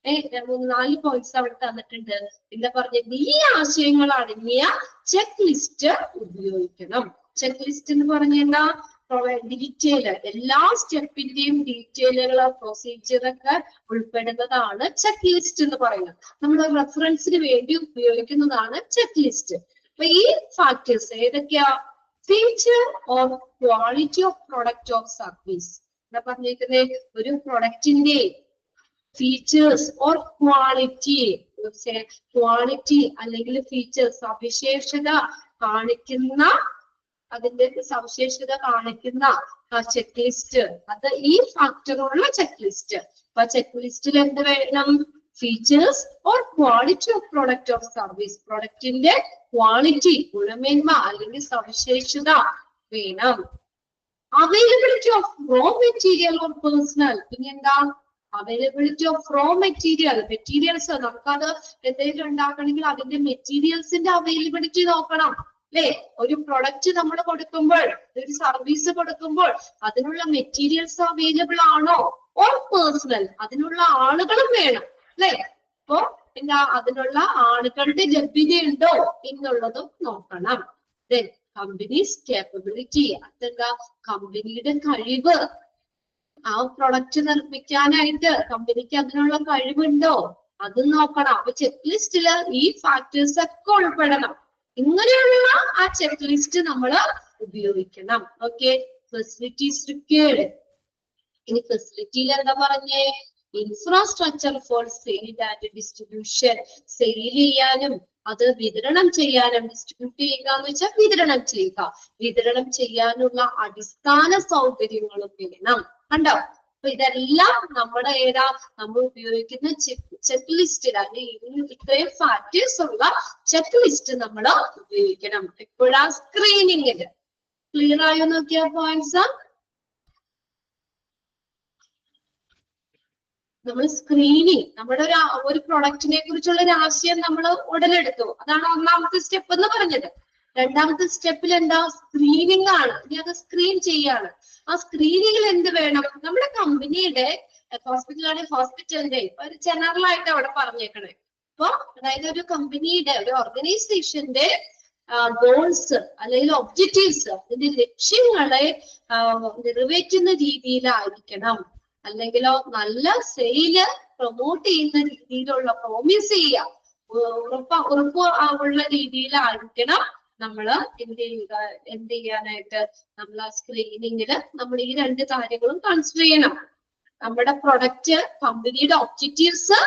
4 പോയിന്റ്സ് അവിടെ തന്നിട്ടുണ്ട്. എന്താ പറഞ്ഞത്, ഈ ആശയങ്ങൾ അടങ്ങിയ ചെക്ക് ലിസ്റ്റ് ഉപയോഗിക്കണം. ചെക്ക് ലിസ്റ്റ് എന്ന് പറഞ്ഞ എന്താ, ഡീറ്റെയിൽ എല്ലാ സ്റ്റെപ്പിന്റെയും ഡീറ്റെയിലുകൾ പ്രൊസീജിയറൊക്കെ ഉൾപ്പെടുന്നതാണ് ചെക്ക് ലിസ്റ്റ് എന്ന് പറയുന്നത്. നമ്മൾ റെഫറൻസിന് വേണ്ടി ഉപയോഗിക്കുന്നതാണ് ചെക്ക് ലിസ്റ്റ്. അപ്പൊ ഈ ഫാക്ടേഴ്സ് ഏതൊക്കെയാ? Feature or quality of product of service. എന്താ പറഞ്ഞിരിക്കുന്നത്? ഒരു പ്രൊഡക്റ്റിന്റെ ഫീച്ചേഴ്സ് ഓർ ക്വാളിറ്റി അല്ലെങ്കിൽ ഫീച്ചേഴ്സ് സവിശേഷത കാണിക്കുന്ന അതിന്റെ സവിശേഷത കാണിക്കുന്ന ചെക്ക് ലിസ്റ്റ്, അത് ഈ ഫാക്ടറുള്ള ചെക്ക് ലിസ്റ്റ്. അപ്പൊ ചെക്ക് ലിസ്റ്റിൽ എന്ത് വേണം? Features or quality of product of service, പ്രൊഡക്റ്റിന്റെ ക്വാളിറ്റി ഗുണമേന്മ അല്ലെങ്കിൽ സവിശേഷത വേണം. Availability of raw material or personnel. പിന്നെന്താ? Availability of raw materials. നമുക്കത് എന്തെങ്കിലും ഉണ്ടാക്കണമെങ്കിൽ അതിന്റെ മെറ്റീരിയൽസിന്റെ അവൈലബിലിറ്റി നോക്കണം അല്ലെ? ഒരു പ്രൊഡക്റ്റ് നമ്മൾ കൊടുക്കുമ്പോൾ, ഒരു സർവീസ് കൊടുക്കുമ്പോൾ അതിനുള്ള മെറ്റീരിയൽസ് അവൈലബിൾ ആണോ? ഓർ പേഴ്സണൽ, അതിനുള്ള ആളുകളും വേണം അല്ലെ? അപ്പോ എന്താ? അതിനുള്ള ആളുകളുടെ ലഭ്യതയുണ്ടോ എന്നുള്ളതും നോക്കണം. ദെൻ കമ്പനീസ് കേപ്പബിലിറ്റി, അതെന്താ? കമ്പനിയുടെ കഴിവ്. ആ പ്രൊഡക്റ്റ് നിർമ്മിക്കാനായിട്ട് കമ്പനിക്ക് അതിനുള്ള കഴിവുണ്ടോ അതും നോക്കണം. അപ്പൊ ചെക്ക് ലിസ്റ്റില് ഈ ഫാക്ടേഴ്സ് ഒക്കെ ഉൾപ്പെടണം. ഇങ്ങനെയുള്ള ആ ചെക്ക് ലിസ്റ്റ് നമ്മൾ ഉപയോഗിക്കണം. Okay, facilities required. ഇനി ഫെസിലിറ്റിയിൽ എന്താ പറഞ്ഞേ? Infrastructure for sale and distribution. Sale ചെയ്യാനും അത് വിതരണം ചെയ്യാനും, ഡിസ്ട്രിബ്യൂട്ട് ചെയ്യുക എന്ന് വെച്ചാൽ വിതരണം ചെയ്യുക, വിതരണം ചെയ്യാനുള്ള അടിസ്ഥാന സൗകര്യങ്ങളും വേണം. കണ്ടോ? അപ്പൊ ഇതെല്ലാം നമ്മുടെ നമ്മൾ ഉപയോഗിക്കുന്ന ചെക്ക് ലിസ്റ്റിൽ അല്ലെങ്കിൽ ഇത്രയും ഫാക്ടേഴ്സ് ഉള്ള ചെക്ക് ലിസ്റ്റ് നമ്മൾ ഉപയോഗിക്കണം. എപ്പോഴാ? സ്ക്രീനിങ്ങില്. ക്ലിയർ ആയോ നോക്കിയ പോയിന്റ്സ്? നമ്മൾ സ്ക്രീനിങ്, നമ്മുടെ ഒരു പ്രൊഡക്റ്റിനെ കുറിച്ചുള്ള ഒരു ആശയം നമ്മൾ ഉടലെടുത്തു. അതാണ് ഒന്നാമത്തെ സ്റ്റെപ്പ് എന്ന് പറഞ്ഞത്. രണ്ടാമത്തെ സ്റ്റെപ്പിൽ എന്താ? സ്ക്രീനിങ് ആണ്. ഇനി അത് സ്ക്രീൻ ചെയ്യാണ്. ആ സ്ക്രീനിങ്ങിൽ എന്ത് വേണം? നമ്മുടെ കമ്പനിയുടെ ഹോസ്പിറ്റലാണെങ്കിൽ ഹോസ്പിറ്റലിന്റെ ഒരു ജനറൽ ആയിട്ട് അവിടെ പറഞ്ഞേക്കണേ. അപ്പൊ അതായത് ഒരു കമ്പനിയുടെ, ഒരു ഓർഗനൈസേഷന്റെ ഗോൾസ് അല്ലെങ്കിൽ ഒബ്ജക്റ്റീവ്സ്, അതിന്റെ ലക്ഷ്യങ്ങളെ നിറവേറ്റുന്ന രീതിയിലായിരിക്കണം. അല്ലെങ്കിലോ നല്ല സെയില് പ്രൊമോട്ട് ചെയ്യുന്ന രീതിയിലുള്ള, പ്രോമിസ് ചെയ്യുക, ഉറപ്പ് ഉള്ള രീതിയിലായിരിക്കണം നമ്മള് എന്ത് ചെയ്യാനായിട്ട് നമ്മൾ ആ സ്ക്രീനിങ്ങില് നമ്മൾ ഈ രണ്ട് കാര്യങ്ങളും കൺസിഡർ ചെയ്യണം. നമ്മുടെ പ്രൊഡക്റ്റ് കമ്പനിയുടെ ഒബ്ജക്റ്റീവ്സ്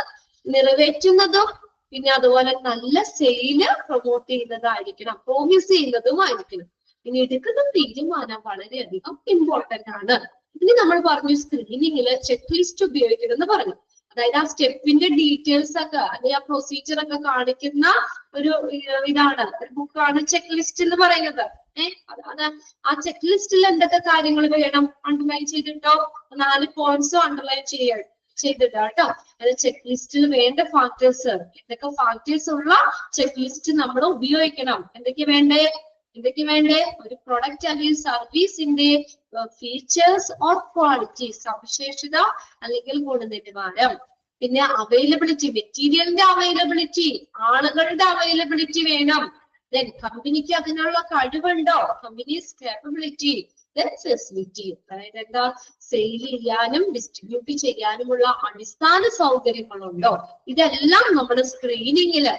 നിറവേറ്റുന്നതും പിന്നെ അതുപോലെ നല്ല സെയില് പ്രൊമോട്ട് ചെയ്യുന്നതായിരിക്കണം, പ്രോമിസ് ചെയ്യുന്നതുമായിരിക്കണം. ഇനി എടുക്കുന്ന തീരുമാനം വളരെയധികം ഇമ്പോർട്ടന്റ് ആണ്. ഇനി നമ്മൾ പറഞ്ഞു സ്ക്രീനിങ്ങില് ചെക്ക് ലിസ്റ്റ് ഉപയോഗിക്കണമെന്ന് പറഞ്ഞു. അതായത് ആ സ്റ്റെപ്പിന്റെ ഡീറ്റെയിൽസ് ഒക്കെ അല്ലെങ്കിൽ ആ പ്രൊസീജിയർ ഒക്കെ കാണിക്കുന്ന ഒരു ഇതാണ്, ഒരു ബുക്കാണ് ചെക്ക് ലിസ്റ്റ് എന്ന് പറയുന്നത്. അത് ആ ചെക്ക് ലിസ്റ്റിൽ എന്തൊക്കെ കാര്യങ്ങൾ വേണം? അണ്ടർലൈൻ ചെയ്തിട്ടോ? 4 പോയിന്റ്സ് അണ്ടർലൈൻ ചെയ്തിട്ടോ കേട്ടോ. അത് ചെക്ക് ലിസ്റ്റിൽ വേണ്ട ഫാക്ടേഴ്സ്, എന്തൊക്കെ ഫാക്ടേഴ്സ് ഉള്ള ചെക്ക് ലിസ്റ്റ് നമ്മൾ ഉപയോഗിക്കണം. എന്തൊക്കെ വേണ്ടേ? ഒരു പ്രൊഡക്റ്റ് അല്ലെങ്കിൽ സർവീസിന്റെ ഫീച്ചേഴ്സ് ഓർ ക്വാളിറ്റി, സവിശേഷത അല്ലെങ്കിൽ ഗുണനിലവാരം. പിന്നെ അവൈലബിലിറ്റി, മെറ്റീരിയലിന്റെ അവൈലബിലിറ്റി, ആളുകളുടെ അവൈലബിലിറ്റി വേണം. ദെൻ കമ്പനിക്ക് അതിനുള്ള കഴിവുണ്ടോ? Company's capability. ദെൻ ഫെസിലിറ്റി, അതായത് എന്താ? സെയിൽ ചെയ്യാനും ഡിസ്ട്രിബ്യൂട്ട് ചെയ്യാനുമുള്ള അടിസ്ഥാന സൗകര്യങ്ങളുണ്ടോ? ഇതെല്ലാം നമ്മുടെ സ്ക്രീനിങ്ങില്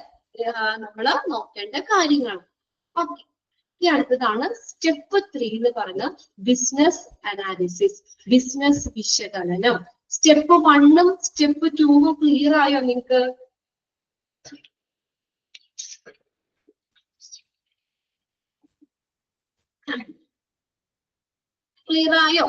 നമ്മൾ നോക്കേണ്ട കാര്യങ്ങളാണ്. ഓക്കെ, ഇനി അടുത്തതാണ് സ്റ്റെപ്പ് 3 എന്ന് പറഞ്ഞ ബിസിനസ് അനാലിസിസ്, ബിസിനസ് വിശകലനം. സ്റ്റെപ്പ് 1ഉം സ്റ്റെപ്പ് 2ഉം ക്ലിയർ ആയോ നിങ്ങൾക്ക്? ക്ലിയർ ആയോ?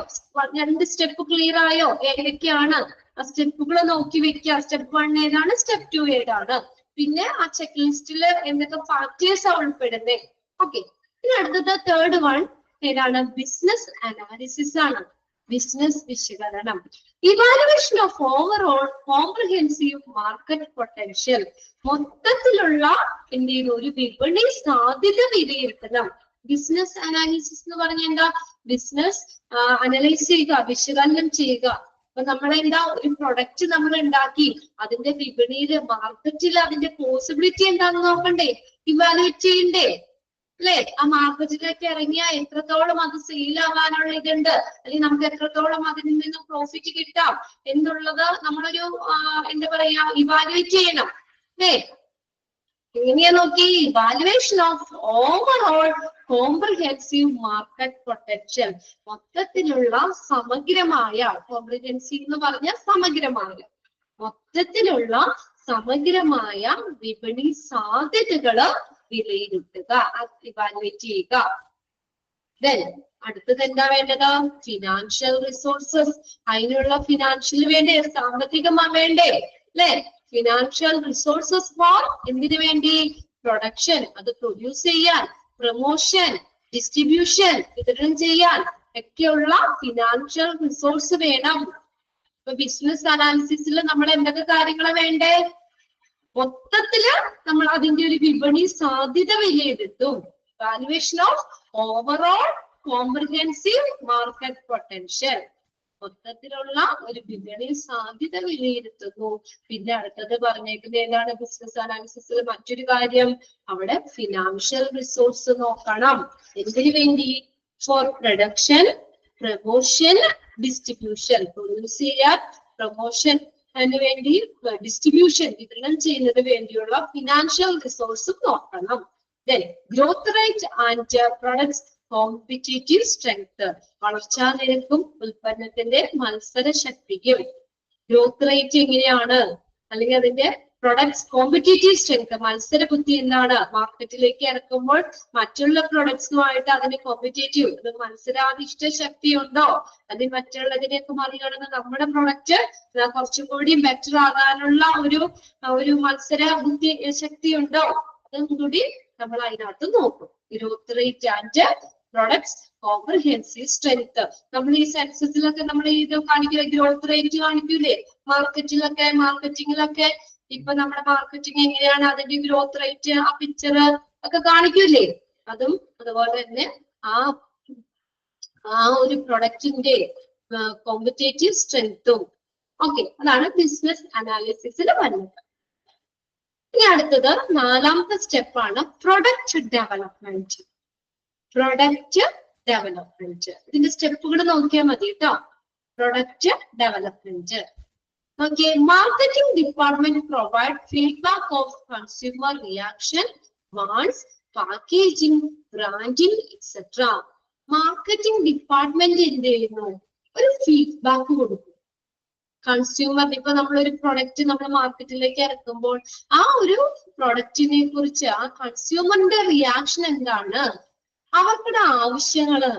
2 സ്റ്റെപ്പ് ക്ലിയർ ആയോ? ഏതൊക്കെയാണ് ആ സ്റ്റെപ്പുകൾ നോക്കി വെക്കുക. സ്റ്റെപ്പ് 1 ഏതാണ്, സ്റ്റെപ്പ് 2 ഏതാണ്, പിന്നെ ആ ചെക്ക് ലിസ്റ്റിൽ എന്തൊക്കെ ഫാക്ടേഴ്സ് ഉൾപ്പെടുന്നത്. ഓക്കെ, ഇനി അടുത്തത് തേർഡ് വൺ ഏതാണ്? ബിസിനസ് അനാലിസിസ് ആണ്, ബിസിനസ് വിശകലനം. Evaluation of overall comprehensive market potential, മൊത്തത്തിലുള്ള എന്തെങ്കിലും ഒരു വിപണി സാധ്യത വിലയിരുത്തണം. ബിസിനസ് അനാലിസിസ് എന്ന് പറഞ്ഞാൽ എന്താ? ബിസിനസ് അനലൈസ് ചെയ്യുക, വിശകലനം ചെയ്യുക. അപ്പൊ നമ്മളെന്താ, ഒരു പ്രൊഡക്റ്റ് നമ്മൾ ഉണ്ടാക്കി അതിന്റെ വിപണിയില് മാർക്കറ്റിൽ അതിന്റെ പോസിബിലിറ്റി എന്താണെന്ന് നോക്കണ്ടേ? ഇവാലുവേറ്റ് ചെയ്യണ്ടേ? അല്ലെ? ആ മാർക്കറ്റിലേക്ക് ഇറങ്ങിയാൽ എത്രത്തോളം അത് സെയിൽ ആവാനുള്ള ഇതുണ്ട്, അല്ലെങ്കിൽ നമുക്ക് എത്രത്തോളം അതിൽ നിന്ന് പ്രോഫിറ്റ് കിട്ടാം എന്നുള്ളത് നമ്മളൊരു എന്താ പറയാ ഇവാലുവേറ്റ് ചെയ്യണം, അല്ലേ? എങ്ങനെയാ നോക്കി? Evaluation of overall comprehensive market potential. മൊത്തത്തിലുള്ള സമഗ്രമായ, കോംപ്രിഹെൻസീവ് എന്ന് പറഞ്ഞ സമഗ്രമായ, മൊത്തത്തിലുള്ള സമഗ്രമായ വിപണി സാധ്യതകള് വിലയിരുത്തുക, ഇവാലുവേറ്റ് ചെയ്യുക. Then അടുത്തത് എന്താ വേണ്ടത്? Financial resources. അതിനുള്ള ഫിനാൻഷ്യൽ വേണ്ടേ? സാമ്പത്തികമാ വേണ്ടേ? അല്ലെ? ഫിനാൻഷ്യൽ റിസോഴ്സസ് ഫോർ എന്തിനു വേണ്ടി? പ്രൊഡക്ഷൻ, അത് പ്രൊഡ്യൂസ് ചെയ്യാൻ, പ്രൊമോഷൻ, ഡിസ്ട്രിബ്യൂഷൻ, വിതരണം ചെയ്യാൻ ഒക്കെയുള്ള ഫിനാൻഷ്യൽ റിസോഴ്സ് വേണം. ഇപ്പൊ ബിസിനസ് അനാലിസിസിൽ നമ്മൾ എന്തൊക്കെ കാര്യങ്ങളാ വേണ്ടേ? മൊത്തത്തില് നമ്മൾ അതിന്റെ ഒരു വിപണി സാധ്യത വിലയിരുത്തും. Valuation of overall comprehensive market potential. മൊത്തത്തിലുള്ള ഒരു വിപണി സാധ്യത വിലയിരുത്തുന്നു. പിന്നെ അടുത്തത് പറഞ്ഞേക്കുന്നത് ഏതാണ്? ബിസിനസ് അനാലിസിസിൽ മറ്റൊരു കാര്യം, അവിടെ ഫിനാൻഷ്യൽ റിസോഴ്സ് നോക്കണം. എന്തിനു വേണ്ടി? For production, promotion, distribution. Produce ചെയ്യാൻ, പ്രൊമോഷൻ അതിന് വേണ്ടി, ഡിസ്ട്രിബ്യൂഷൻ വിതരണം ചെയ്യുന്നതിന് വേണ്ടിയുള്ള ഫിനാൻഷ്യൽ റിസോഴ്സും നോക്കണം. Then growth rate and products competitive strength. വളർച്ചാ നിരക്കും ഉൽപ്പന്നത്തിന്റെ മത്സര ശക്തിയും. ഗ്രോത്ത് റേറ്റ് എങ്ങനെയാണ്, അല്ലെങ്കിൽ അതിന്റെ പ്രൊഡക്ട്സ് കോമ്പറ്റേറ്റീവ് സ്ട്രെങ്ത്, മത്സര ബുദ്ധി എന്താണ്? മാർക്കറ്റിലേക്ക് ഇറക്കുമ്പോൾ മറ്റുള്ള പ്രൊഡക്ട്സുമായിട്ട് അതിന് കോമ്പറ്റേറ്റീവ്, അത് മത്സരാധിഷ്ഠ ശക്തി ഉണ്ടോ, അതിന് മറ്റുള്ളതിനെയൊക്കെ മറികടന്ന് നമ്മുടെ പ്രൊഡക്റ്റ് കുറച്ചും കൂടി ബെറ്റർ ആകാനുള്ള ഒരു മത്സര ബുദ്ധി ശക്തി ഉണ്ടോ, അതും കൂടി നമ്മൾ അതിനകത്ത് നോക്കും. Growth rate and products comprehensive strength. നമ്മൾ ഈ സെൻസസിലൊക്കെ നമ്മൾ ഇത് കാണിക്കില്ല, ഗ്രോത്ത് റേറ്റ് കാണിക്കൂലേ മാർക്കറ്റിലൊക്കെ, മാർക്കറ്റിങ്ങിലൊക്കെ. ഇപ്പൊ നമ്മുടെ മാർക്കറ്റിംഗ് എങ്ങനെയാണ്, അതിന്റെ ഗ്രോത്ത് റേറ്റ്, ആ പിക്ചർ ഒക്കെ കാണിക്കൂലേ? അതും അതുപോലെ തന്നെ ആ ഒരു പ്രൊഡക്റ്റിന്റെ കോമ്പറ്റേറ്റീവ് സ്ട്രെങ്ത്തും. ഓക്കെ, അതാണ് ബിസിനസ് അനാലിസിസിൽ വരുന്നത്. ഇനി അടുത്തത് നാലാമത്തെ സ്റ്റെപ്പാണ് പ്രൊഡക്റ്റ് ഡെവലപ്മെന്റ്. പ്രൊഡക്റ്റ് ഡെവലപ്മെന്റ്, ഇതിന്റെ സ്റ്റെപ്പുകൾ നോക്കിയാൽ മതി കേട്ടോ. Product development. Okay, marketing department provide feedback of consumer reaction, wants, packaging, branding, etc. Marketing department എന്ത് ചെയ്യുന്നു? ഒരു ഫീഡ്ബാക്ക് കൊടുക്കും കൺസ്യൂമർ. ഇപ്പൊ നമ്മളൊരു പ്രൊഡക്റ്റ് നമ്മൾ മാർക്കറ്റിലേക്ക് ഇറക്കുമ്പോൾ ആ ഒരു പ്രൊഡക്റ്റിനെ കുറിച്ച് ആ കൺസ്യൂമറിന്റെ റിയാക്ഷൻ എന്താണ്, അവർക്കുടെ ആവശ്യങ്ങള്,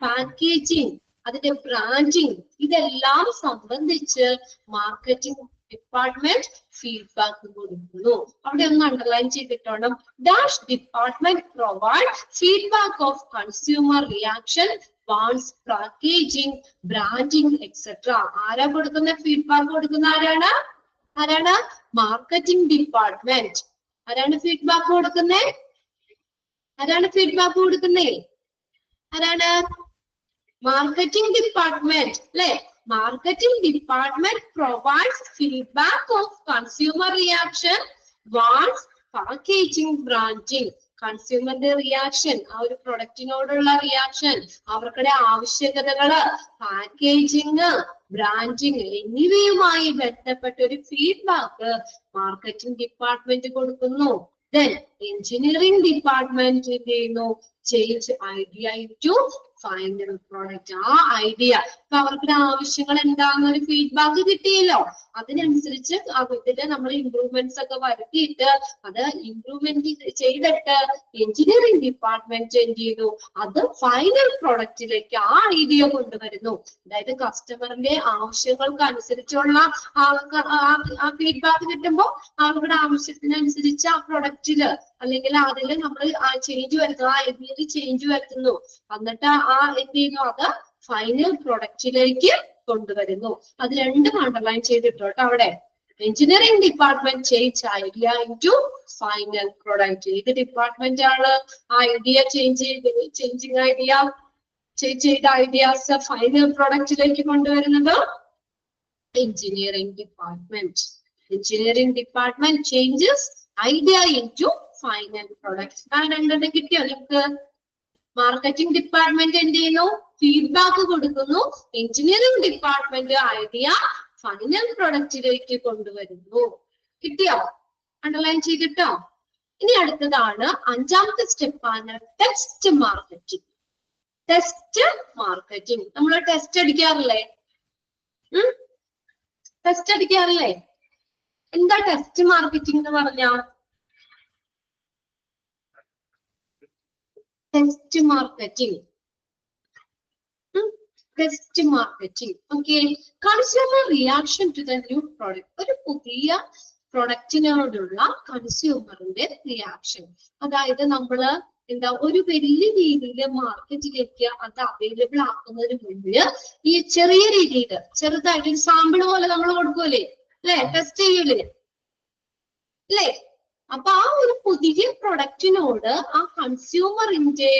പാക്കേജിങ്, അതിന്റെ ബ്രാൻഡിങ്, ഇതെല്ലാം സംബന്ധിച്ച് മാർക്കറ്റിംഗ് ഡിപ്പാർട്ട്മെന്റ് ഫീഡ്ബാക്ക് കൊടുക്കുന്നു. അവിടെ ഒന്ന് അണ്ടർലൈൻ ചെയ്തിട്ടോണം. Dash department provide feedback of consumer reaction, wants, packaging, branding etcetera. ആരാ കൊടുക്കുന്ന ഫീഡ്ബാക്ക്? കൊടുക്കുന്ന ആരാണ്? Marketing department. ആരാണ് ഫീഡ്ബാക്ക് കൊടുക്കുന്നേ? മാർക്കറ്റിംഗ് ഡിപ്പാർട്ട്മെന്റ് അല്ലെ? Marketing department provides feedback of consumer reaction, wants, packaging, branding. കൺസ്യൂമറിന്റെ റിയാക്ഷൻ, ആ ഒരു പ്രൊഡക്റ്റിനോടുള്ള റിയാക്ഷൻ, അവർക്കുടെ ആവശ്യകതകള്, പാക്കേജിങ്, ബ്രാൻഡിങ് എന്നിവയുമായി ബന്ധപ്പെട്ട ഒരു ഫീഡ്ബാക്ക് മാർക്കറ്റിംഗ് ഡിപ്പാർട്ട്മെന്റ് കൊടുക്കുന്നു. Then engineering department എന്ത് ചെയ്യുന്നു? Change idea into final product. ആ ഐഡിയ, ഇപ്പൊ അവർക്ക് ആവശ്യങ്ങൾ എന്താണെന്നൊരു ഫീഡ്ബാക്ക് കിട്ടിയല്ലോ, അതിനനുസരിച്ച് ഇതില് നമ്മൾ ഇംപ്രൂവ്മെന്റ്സ് ഒക്കെ വരുത്തിയിട്ട് അത് ഇംപ്രൂവ്മെന്റ് ചെയ്തിട്ട് എഞ്ചിനീയറിംഗ് ഡിപ്പാർട്ട്മെന്റ് എന്ത് ചെയ്തു? അത് ഫൈനൽ പ്രൊഡക്റ്റിലേക്ക് ആ ഐഡിയ കൊണ്ടുവരുന്നു. അതായത് കസ്റ്റമറിന്റെ ആവശ്യങ്ങൾക്ക് അനുസരിച്ചുള്ള ആ ഫീഡ്ബാക്ക് കിട്ടുമ്പോൾ അവരുടെ ആവശ്യത്തിനനുസരിച്ച് ആ പ്രൊഡക്റ്റില് അല്ലെങ്കിൽ അതില് നമ്മൾ ചേഞ്ച് വരുത്തുന്നു, ആ ഐഡിയയിൽ ചേഞ്ച് വരുത്തുന്നു. എന്നിട്ട് എന്ത് ചെയ്യുന്നു? അത് ഫൈനൽ പ്രൊഡക്റ്റിലേക്ക് കൊണ്ടുവരുന്നു. അത് രണ്ടും അണ്ടർലൈൻ ചെയ്തിട്ടോട്ടോ അവിടെ. Engineering department change idea into final product. ഏത് ഡിപ്പാർട്ട്മെന്റ് ആണ് ഐഡിയ ചേഞ്ചിങ് ഐഡിയ ചെയ്ത ഐഡിയാസ് ഫൈനൽ പ്രൊഡക്റ്റിലേക്ക് കൊണ്ടുവരുന്നത്? Engineering department. Engineering department changes idea into final product. രണ്ടെണ്ണം കിട്ടിയോ നിങ്ങൾക്ക്? മാർക്കറ്റിംഗ് ഡിപ്പാർട്ട്മെന്റ് എന്ത് ചെയ്യുന്നു? ഫീഡ്ബാക്ക് കൊടുക്കുന്നു. എഞ്ചിനീയറിംഗ് ഡിപ്പാർട്ട്മെന്റ് ഐഡിയ ഫൈനൽ പ്രൊഡക്റ്റിലേക്ക് കൊണ്ടുവരുന്നു. കിട്ടിയോ? അണ്ടർലൈൻ ചെയ്തിട്ടോ? ഇനി അടുത്തതാണ് അഞ്ചാമത്തെ സ്റ്റെപ്പാണ് ടെസ്റ്റ് മാർക്കറ്റിംഗ്. ടെസ്റ്റ് മാർക്കറ്റിംഗ് നമ്മൾ ടെസ്റ്റ് അടിക്കാറില്ലേ? ടെസ്റ്റ് അടിക്കാറില്ലേ? എന്താ ടെസ്റ്റ് മാർക്കറ്റിംഗ് എന്ന് പറഞ്ഞ? Test marketing, test marketing. Okay, consumer reaction to the new product. ഒരു പുതിയ പ്രൊഡക്റ്റിനോടുള്ള കൺസ്യൂമറിന്റെ റിയാക്ഷൻ. അതായത് നമ്മള് എന്താ ഒരു വലിയ രീതിയിൽ മാർക്കറ്റിലേക്ക് അത് അവൈലബിൾ ആക്കുന്നതിന് മുമ്പ് ഈ ചെറിയ രീതിയിൽ ചെറുതായിട്ട് സാമ്പിൾ പോലെ നമ്മൾ കൊടുക്കൂലേ, അല്ലെ? ടെസ്റ്റ് ചെയ്യൂലേ, അല്ലേ? അപ്പൊ ആ ഒരു പുതിയ പ്രൊഡക്റ്റിനോട് ആ കൺസ്യൂമറിന്റെ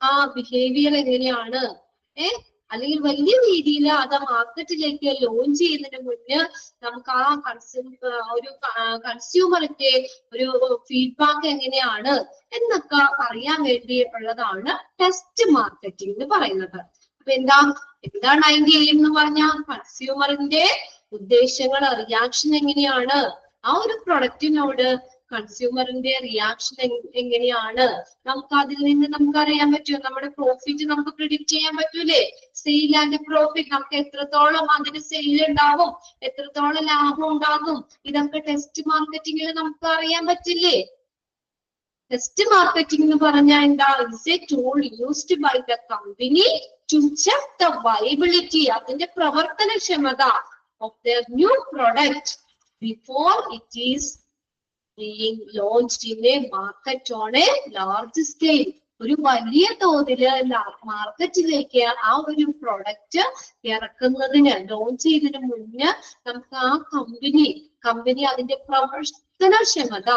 ആ ബിഹേവിയർ എങ്ങനെയാണ്, അല്ലെങ്കിൽ വലിയ രീതിയിൽ അത് മാർക്കറ്റിലേക്ക് ലോഞ്ച് ചെയ്യുന്നതിന് മുന്നേ നമുക്ക് ആ ഒരു കൺസ്യൂമറിന്റെ ഒരു ഫീഡ്ബാക്ക് എങ്ങനെയാണ് എന്നൊക്കെ അറിയാൻ വേണ്ടി ഉള്ളതാണ് ടെസ്റ്റ് മാർക്കറ്റിംഗ് എന്ന് പറയുന്നത്. അപ്പൊ എന്താണ് അതിന്റെ എയിം എന്ന് പറഞ്ഞാൽ കൺസ്യൂമറിന്റെ ഉദ്ദേശങ്ങൾ, റിയാക്ഷൻ എങ്ങനെയാണ്, ആ ഒരു പ്രൊഡക്റ്റിനോട് കൺസ്യൂമറിന്റെ റിയാക്ഷൻ എങ്ങനെയാണ്, നമുക്ക് അതിൽ നിന്ന് നമുക്ക് അറിയാൻ പറ്റും. നമ്മുടെ പ്രോഫിറ്റ് നമുക്ക് പ്രിഡിക്റ്റ് ചെയ്യാൻ പറ്റൂലേ? സെയിൽ ആൻഡ് പ്രോഫിറ്റ്, നമുക്ക് എത്രത്തോളം അതിന് സെയിൽ ഉണ്ടാവും, എത്രത്തോളം ലാഭം ഉണ്ടാകും, ഇതൊക്കെ ടെസ്റ്റ് മാർക്കറ്റിംഗിൽ നമുക്ക് അറിയാൻ പറ്റില്ലേ? ടെസ്റ്റ് മാർക്കറ്റിംഗ് എന്ന് പറഞ്ഞാൽ എന്താ? It's a tool used by the company to check the viability, അതിന്റെ പ്രവർത്തനക്ഷമത of the new product before it is being launched in a market on a large scale. ഒരു വലിയ തോതില് മാർക്കറ്റിലേക്ക് ആ ഒരു പ്രൊഡക്റ്റ് ഇറക്കുന്നതിന്, ലോഞ്ച് ചെയ്തതിന് മുന്നേ നമുക്ക് ആ കമ്പനി അതിന്റെ പ്രവർത്തനക്ഷമത,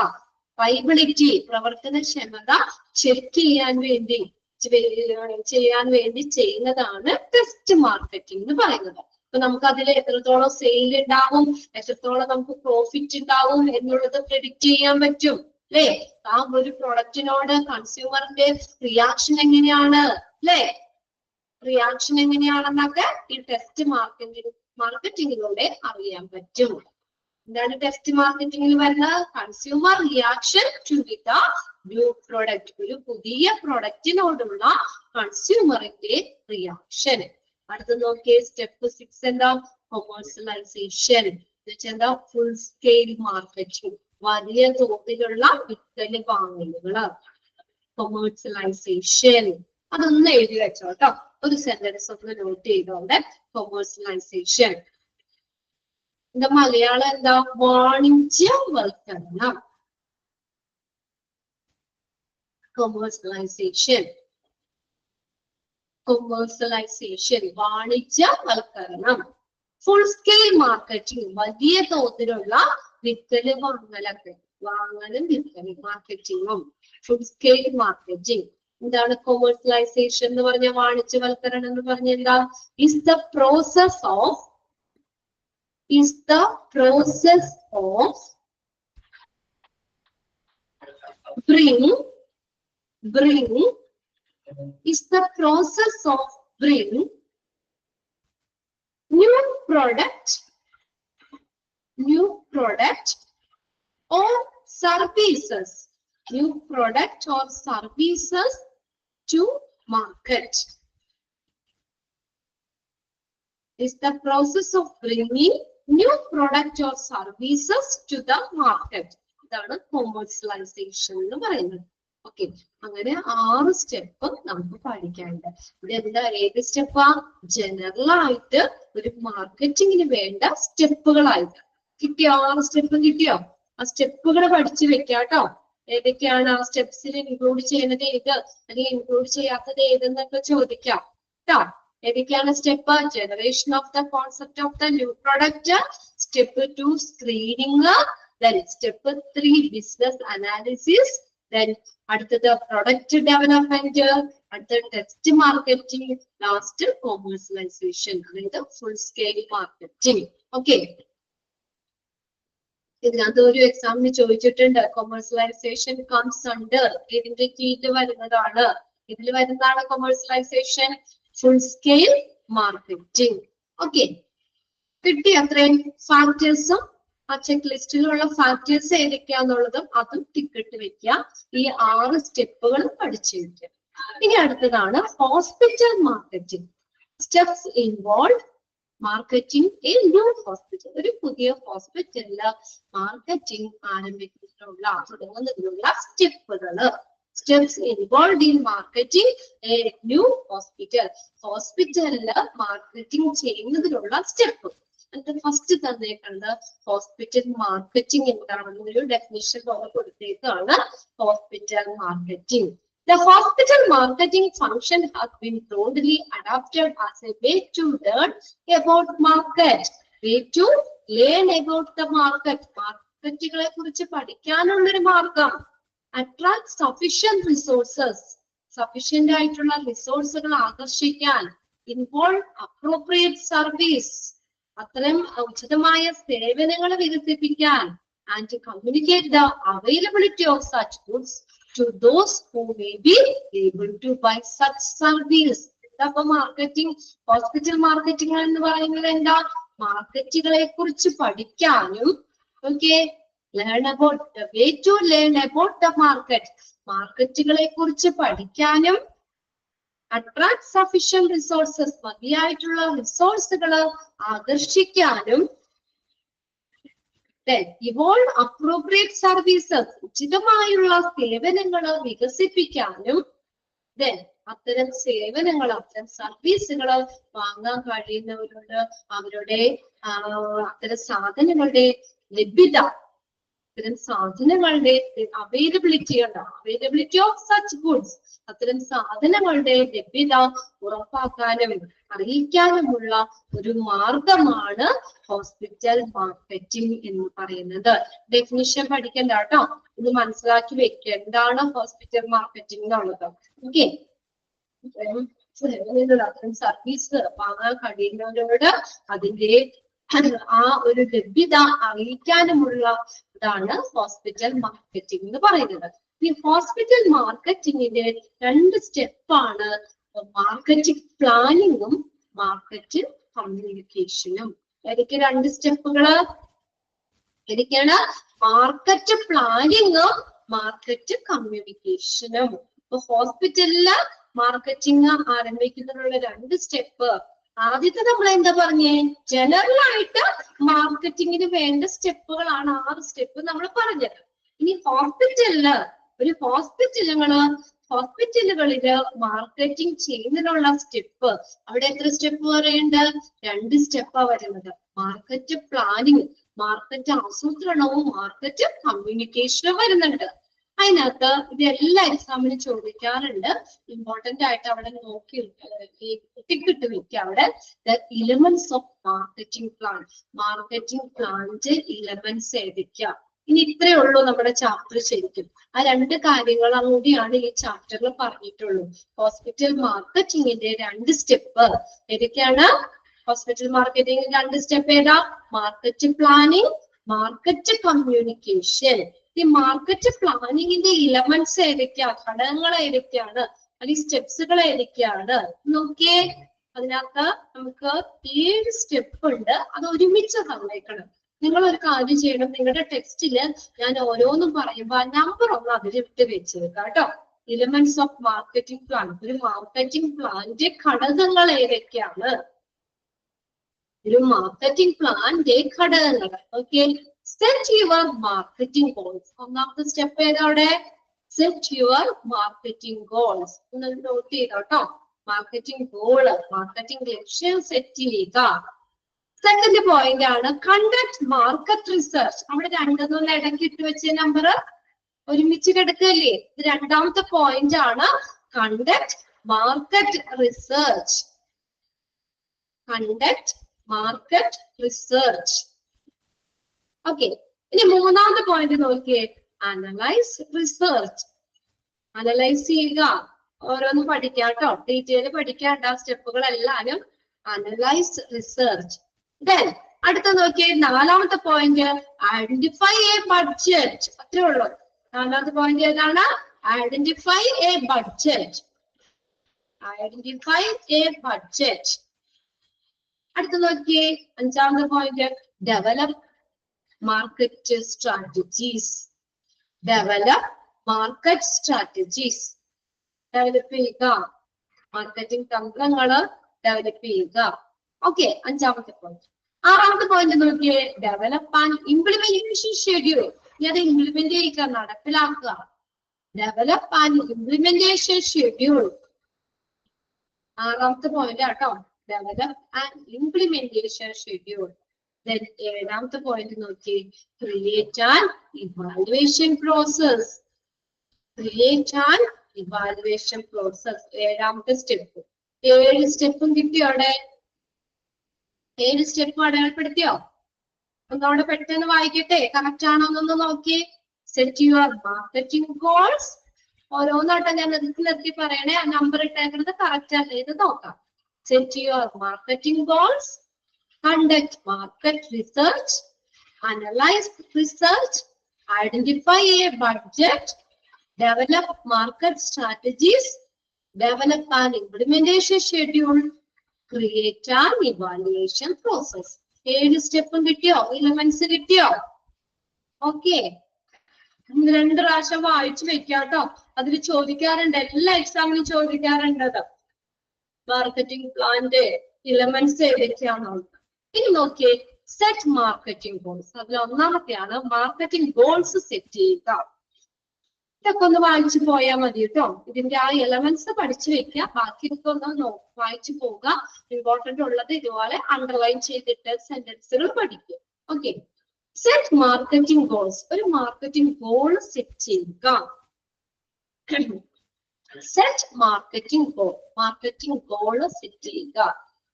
വൈബിലിറ്റി, പ്രവർത്തനക്ഷമത ചെക്ക് ചെയ്യാൻ വേണ്ടി ചെയ്യുന്നതാണ് ടെസ്റ്റ് മാർക്കറ്റിംഗ് എന്ന് പറയുന്നത്. അപ്പൊ നമുക്ക് അതിൽ എത്രത്തോളം സെയിൽ ഉണ്ടാവും, എത്രത്തോളം നമുക്ക് പ്രോഫിറ്റ് ഉണ്ടാവും എന്നുള്ളത് പ്രെഡിക്റ്റ് ചെയ്യാൻ പറ്റും, അല്ലെ? ആ ഒരു പ്രൊഡക്റ്റിനോട് കൺസ്യൂമറിന്റെ റിയാക്ഷൻ എങ്ങനെയാണ്, അല്ലെ? റിയാക്ഷൻ എങ്ങനെയാണെന്നൊക്കെ ഈ ടെസ്റ്റ് മാർക്കറ്റിംഗിലൂടെ അറിയാൻ പറ്റും. എന്താണ് ടെസ്റ്റ് മാർക്കറ്റിംഗിൽ വരുന്നത്? Consumer reaction to the new product, ഒരു പുതിയ പ്രൊഡക്റ്റിനോടുള്ള കൺസ്യൂമറിന്റെ റിയാക്ഷൻ. അടുത്ത നോക്കിയേ, സ്റ്റെപ്പ് 6 എന്താ? കൊമേഴ്സ്യലൈസേഷൻ. എന്താ? ഫുൾ സ്കെയിൽ മാർക്കറ്റിംഗ്, വലിയ തോതിലുള്ള വിൽക്കല് വാങ്ങലുകള്. കൊമേഴ്സ്യലൈസേഷൻ അതൊന്ന് എഴുതി വെച്ചോട്ടോ, ഒരു സെന്റൻസ് ഒന്ന് നോട്ട് ചെയ്തോണ്ട്. കൊമേഴ്സ്യലൈസേഷൻ എന്താ മലയാളം എന്താ? വാണിജ്യവൽക്കരണം. കൊമേഴ്സ്യലൈസേഷൻ, കൊമേഴ്സ്യലൈസേഷൻ വാണിജ്യവൽക്കരണം. ഫുൾ സ്കെയിൽ മാർക്കറ്റിംഗ്, വലിയ തോതിലുള്ള വിൽക്കല് വാങ്ങലൊക്കെ, വാങ്ങലും വിൽക്കലും മാർക്കറ്റിംഗും. ഫുൾ സ്കെയിൽ മാർക്കറ്റിംഗ് എന്താണ്? കൊമേഴ്സ്യലൈസേഷൻ എന്ന് പറഞ്ഞ, വാണിജ്യവൽക്കരണം എന്ന് പറഞ്ഞ എന്താ? Is the process of bring new product or services to market. Is the process of bringing new product or services to the market. ഇതാണ് കൊമേഴ്സ്യലൈസേഷൻ എന്ന് പറയുന്നത്. ഓക്കെ, അങ്ങനെ 6 സ്റ്റെപ്പ് നമുക്ക് പഠിക്കാനുണ്ട്. ഇതെന്താ? ഏത് സ്റ്റെപ്പാ? ജനറൽ ആയിട്ട് ഒരു മാർക്കറ്റിംഗിന് വേണ്ട സ്റ്റെപ്പുകളായിട്ട്. കിട്ടിയോ? 6 സ്റ്റെപ്പും കിട്ടിയോ? ആ സ്റ്റെപ്പുകൾ പഠിച്ചു വെക്കാട്ടോ. ഏതൊക്കെയാണ് ആ സ്റ്റെപ്സിൽ ഇൻക്ലൂഡ് ചെയ്യുന്നത് ഏത്, അല്ലെങ്കിൽ ഇൻക്ലൂഡ് ചെയ്യാത്തത് ഏതെന്നൊക്കെ ചോദിക്കാം കേട്ടോ. ഏതൊക്കെയാണ് step? Generation of the concept of the new product, step 2 screening, then step 3 business analysis, then അടുത്തത് പ്രൊഡക്റ്റ് ഡെവലപ്മെന്റ്, അടുത്ത ടെസ്റ്റ് മാർക്കറ്റിംഗ്, ലാസ്റ്റ് കൊമേഴ്സ്യലൈസേഷൻ, അതായത് ഫുൾ സ്കെയിൽ മാർക്കറ്റിംഗ്. ഓക്കെ, ഇതിനകത്ത് ഒരു എക്സാമിന് ചോദിച്ചിട്ടുണ്ട്, കൊമേഴ്സ്യലൈസേഷൻ കംസ് അണ്ടർ ഇതിന്റെ കീഴിൽ വരുന്നതാണ്. ഇതിൽ വരുന്നതാണ് commercialisation, full scale marketing. Okay, കിട്ടി അത്രയും ഫാക്ടേഴ്സും ആ ചെക്ക് ലിസ്റ്റിലുള്ള ഫാക്ടേഴ്സ് ഏതൊക്കെയാന്നുള്ളതും അതും ടിക്കറ്റ് വെക്കുക. ഈ 6 സ്റ്റെപ്പുകളും പഠിച്ചു വെക്കുക. ഇനി അടുത്തതാണ് hospital marketing. Steps involve marketing a new hospital. ഒരു പുതിയ ഹോസ്പിറ്റലില് മാർക്കറ്റിംഗ് ആരംഭിക്കുന്നതിനുള്ള തുടങ്ങുന്നതിനുള്ള സ്റ്റെപ്പുകള്. Steps involve in marketing a new hospital. ഹോസ്പിറ്റലില് മാർക്കറ്റിംഗ് ചെയ്യുന്നതിനുള്ള സ്റ്റെപ്പ്. എന്നിട്ട് ഫസ്റ്റ് തന്നേക്കുന്നത് ഹോസ്പിറ്റൽ മാർക്കറ്റിംഗ് എന്താണെന്ന് ഒരു ഡെഫിനിഷൻ പോലെ കൊടുത്തേക്കാണ്. Hospital marketing. The hospital marketing function has been broadly adopted as a way to learn about market. Way to learn about the market. മാർക്കറ്റുകളെ കുറിച്ച് പഠിക്കാനുള്ളൊരു മാർഗം. Attract sufficient resources. സഫീഷ്യന്റ് ആയിട്ടുള്ള റിസോഴ്സുകൾ ആകർഷിക്കാൻ. Involve appropriate service. അത്തരം ഉചിതമായ സേവനങ്ങൾ വികസിപ്പിക്കാൻ. And to communicate the availability of such goods to those who may be able to buy such service. അപ്പൊ marketing, hospital marketing എന്ന് പറയുന്നത് എന്താ? മാർക്കറ്റുകളെ കുറിച്ച് പഠിക്കാനും, okay, learn about the way to learn about the market. മാർക്കറ്റുകളെ കുറിച്ച് പഠിക്കാനും, അട്രാക്ട് സഫീഷ്യന്റ് റിസോഴ്സസ്, മതിയായിട്ടുള്ള റിസോഴ്സുകൾ ആകർഷിക്കാനും, ഇവോൾവ് അപ്രോപ്രിയേറ്റ് സർവീസസ്, ഉചിതമായുള്ള സേവനങ്ങൾ വികസിപ്പിക്കാനും, അത്തരം സേവനങ്ങൾ, അത്തരം സർവീസുകൾ വാങ്ങാൻ കഴിയുന്നവരോട് അവരുടെ അത്തരം സാധനങ്ങളുടെ ലഭ്യത, അത്തരം സാധനങ്ങളുടെ അവൈലബിലിറ്റി ഉണ്ടാവും. അവൈലബിലിറ്റി ഓഫ് സച്ച് ഗുഡ്സ്, അത്തരം സാധനങ്ങളുടെ ലഭ്യത ഉറപ്പാക്കാനും അറിയിക്കാനുമുള്ള ഒരു മാർഗമാണ് ഹോസ്പിറ്റൽ മാർക്കറ്റിംഗ് എന്ന് പറയുന്നത്. ഡെഫിനിഷൻ പഠിക്കണ്ട കേട്ടോ, ഇത് മനസ്സിലാക്കി വെക്കുക എന്താണ് ഹോസ്പിറ്റൽ മാർക്കറ്റിംഗ് എന്നുള്ളത്. ഓക്കെ, അത്തരം സർവീസ് വാങ്ങാൻ കഴിയുന്നവരോട് അതിന്റെ ആ ഒരു ലഭ്യത അറിയിക്കാനുമുള്ള ഇതാണ് ഹോസ്പിറ്റൽ മാർക്കറ്റിംഗ് എന്ന് പറയുന്നത്. ഈ ഹോസ്പിറ്റൽ മാർക്കറ്റിംഗിന്റെ 2 സ്റ്റെപ്പാണ് മാർക്കറ്റിംഗ് പ്ലാനിങ്ങും മാർക്കറ്റ് കമ്മ്യൂണിക്കേഷനും. ഏതൊക്കെ 2 സ്റ്റെപ്പുകള്? ഏതൊക്കെയാണ്? മാർക്കറ്റ് പ്ലാനിങ്ങും മാർക്കറ്റ് കമ്മ്യൂണിക്കേഷനും. അപ്പൊ ഹോസ്പിറ്റലില് മാർക്കറ്റിംഗ് ആരംഭിക്കുന്നതിനുള്ള 2 സ്റ്റെപ്പ്. ആദ്യത്തെ നമ്മൾ എന്താ പറഞ്ഞേ? ജനറൽ ആയിട്ട് മാർക്കറ്റിംഗിന് വേണ്ട സ്റ്റെപ്പുകളാണ് 6 സ്റ്റെപ്പ് നമ്മൾ പറഞ്ഞത്. ഇനി ഹോസ്പിറ്റലില്, ഒരു ഹോസ്പിറ്റലുകളില് മാർക്കറ്റിംഗ് ചെയ്യുന്നതിനുള്ള സ്റ്റെപ്പ്, അവിടെ എത്ര സ്റ്റെപ്പ് പറയുന്നുണ്ട്? 2 സ്റ്റെപ്പാ വരുന്നത്. മാർക്കറ്റ് പ്ലാനിങ്, മാർക്കറ്റ് ആസൂത്രണവും മാർക്കറ്റ് കമ്മ്യൂണിക്കേഷനും വരുന്നുണ്ട്. അതിനകത്ത് ഇത് എല്ലാ എക്സാമിന് ചോദിക്കാറുണ്ട്. ഇമ്പോർട്ടന്റ് ആയിട്ട് അവിടെ നോക്കി ടിക്കിട്ട് വെക്കുക. അവിടെ elements of marketing plan, marketing പ്ലാനിന്റെ എലമെന്റ്സ് ഏതൊക്കെയാ. ഇനി ഇത്രയേ ഉള്ളൂ നമ്മുടെ ചാപ്റ്റർ ശരിക്കും. ആ 2 കാര്യങ്ങളും കൂടിയാണ് ഈ ചാപ്റ്ററിൽ പറഞ്ഞിട്ടുള്ളൂ. ഹോസ്പിറ്റൽ മാർക്കറ്റിംഗിന്റെ 2 സ്റ്റെപ്പ് ഏതൊക്കെയാണ്? ഹോസ്പിറ്റൽ മാർക്കറ്റിംഗ് 2 സ്റ്റെപ്പ് ഏതാ? Market planning, market communication. ഈ മാർക്കറ്റ് പ്ലാനിങ്ങിന്റെ എലമെന്റ്സ് ഏതൊക്കെയാ, ഘടകങ്ങൾ ഏതൊക്കെയാണ്, അല്ലെങ്കിൽ സ്റ്റെപ്സുകൾ ഏതൊക്കെയാണ് നോക്കിയേ. അതിനകത്ത് നമുക്ക് 7 സ്റ്റെപ്പ് ഉണ്ട്. അത് ഒരുമിച്ച് തന്നേക്കണം. നിങ്ങൾ ഒരു കാര്യം ചെയ്യണം, നിങ്ങളുടെ ടെക്സ്റ്റില് ഞാൻ ഓരോന്നും പറയുമ്പോ ആ നമ്പർ ഒന്ന് അതിലിട്ട് വെച്ചേക്കാം കേട്ടോ. എലമെന്റ്സ് ഓഫ് മാർക്കറ്റിംഗ് പ്ലാൻ, ഒരു മാർക്കറ്റിംഗ് പ്ലാനിന്റെ ഘടകങ്ങൾ ഏതൊക്കെയാണ്, ഒരു മാർക്കറ്റിംഗ് പ്ലാന്റെ ഘടകങ്ങൾ. Okay, set your marketing goals. ഒന്നാമത്തെ സ്റ്റെപ്പ് ഏതാ അവിടെ? Set your marketing goals. ഒന്ന് നോട്ട് ചെയ്തോട്ടോ. മാർക്കറ്റിംഗ് ഗോള്, മാർക്കറ്റിംഗ് ലക്ഷ്യം സെറ്റ് ചെയ്യുക. സെക്കൻഡ് പോയിന്റ് ആണ് കണ്ടക്ട് മാർക്കറ്റ് റിസർച്ച്. അവിടെ 2 ഇടയ്ക്ക് ഇട്ട് വെച്ച നമ്പർ ഒരുമിച്ച് കിടക്കല്ലേ. ഇത് 2ാമത്തെ പോയിന്റ് ആണ് conduct market research. Conduct market research. Okay, ഇനി 3ാമത്തെ പോയിന്റ് നോക്കിയേ, അനലൈസ് റിസർച്ച്. അനലൈസ് ചെയ്യുക. ഓരോന്നും പഠിക്കാം കേട്ടോ, ഡീറ്റെയിൽ പഠിക്കാണ്ട സ്റ്റെപ്പുകൾ എല്ലാരും. Analyse research. Then അടുത്ത നോക്കിയേ, നാലാമത്തെ പോയിന്റ് ഐഡന്റിഫൈ എ ബഡ്ജറ്റ്. അത്രേ ഉള്ളൂ. നാലാമത്തെ പോയിന്റ് ഏതാണ്? Identify A budget. Identify A budget. അടുത്ത നോക്കിയേ, അഞ്ചാമത്തെ point develop market strategies. Develop market strategies. Develop ചെയ്യുക, മാർക്കറ്റിംഗ് തന്ത്രങ്ങള് ഡെവലപ്പ് ചെയ്യുക. ഓക്കെ, അഞ്ചാമത്തെ പോയിന്റ്. ആറാമത്തെ പോയിന്റ് നോക്കിയേ, ഡെവലപ്പ് ആൻഡ് ഇംപ്ലിമെന്റേഷൻ ഷെഡ്യൂൾ. അത് ഇംപ്ലിമെന്റ് ചെയ്യുക, നടപ്പിലാക്കുക. Develop and implementation schedule. ആറാമത്തെ പോയിന്റ് ആട്ടോ, ഡെവലപ്പ് ആൻഡ് ഇംപ്ലിമെന്റേഷൻ ഷെഡ്യൂൾ. ഏഴാമത്തെ പോയിന്റ് നോക്കി, create and evaluation process. Create and evaluation process. ഏഴാമത്തെ സ്റ്റെപ്പ്. 7 സ്റ്റെപ്പും കിട്ടിയോ അവിടെ? 7 സ്റ്റെപ്പ് അടയാളപ്പെടുത്തിയോ? ഒന്നവിടെ പെട്ടെന്ന് വായിക്കട്ടെ, കറക്റ്റ് ആണോ എന്നൊന്ന് നോക്കി. Set your marketing goals. ഓരോന്നായിട്ട് ഞാൻ നിർത്തി പറയണേ, ആ നമ്പർ ഇട്ടേക്കുന്നത് കറക്റ്റ് അല്ലേ ഇത് നോക്കാം. Set your marketing goals, conduct market research, analyze research, identify a budget, develop market strategies, develop an implementation schedule, create an evaluation process. 7 സ്റ്റെപ്പും കിട്ടിയോ? എലമെന്റ്സ് കിട്ടിയോ? ഓക്കെ, 2 പ്രാവശ്യം വായിച്ചു വെക്കാട്ടോ. അതിൽ ചോദിക്കാറുണ്ട്, എല്ലാ എക്സാമിനും ചോദിക്കാറുണ്ട് മാർക്കറ്റിംഗ് പ്ലാന്റെ എലമെന്റ്സ് ഏതൊക്കെയാണോ. ഇനി നോക്കിയേ, സെറ്റ് മാർക്കറ്റിംഗ് ഗോൾസ്. അതിൽ ഒന്നാമത്തെയാണ് മാർക്കറ്റിംഗ് ഗോൾസ് സെറ്റ് ചെയ്യുക. ഇതൊക്കെ ഒന്ന് വായിച്ചു പോയാൽ മതി കേട്ടോ. ഇതിന്റെ ആ എലമെന്റ്സ് പഠിച്ചു വെക്കുക, ബാക്കി ഇതൊക്കെ ഒന്ന് വായിച്ചു പോവുക. ഇമ്പോർട്ടന്റ് ഉള്ളത് ഇതുപോലെ അണ്ടർലൈൻ ചെയ്തിട്ട് സെന്റൻസുകൾ പഠിക്കുക. Okay, set marketing goals. ഒരു മാർക്കറ്റിംഗ് ഗോൾ സെറ്റ് ചെയ്യുക. Set marketing goal. Marketing goal set ചെയ്യുക.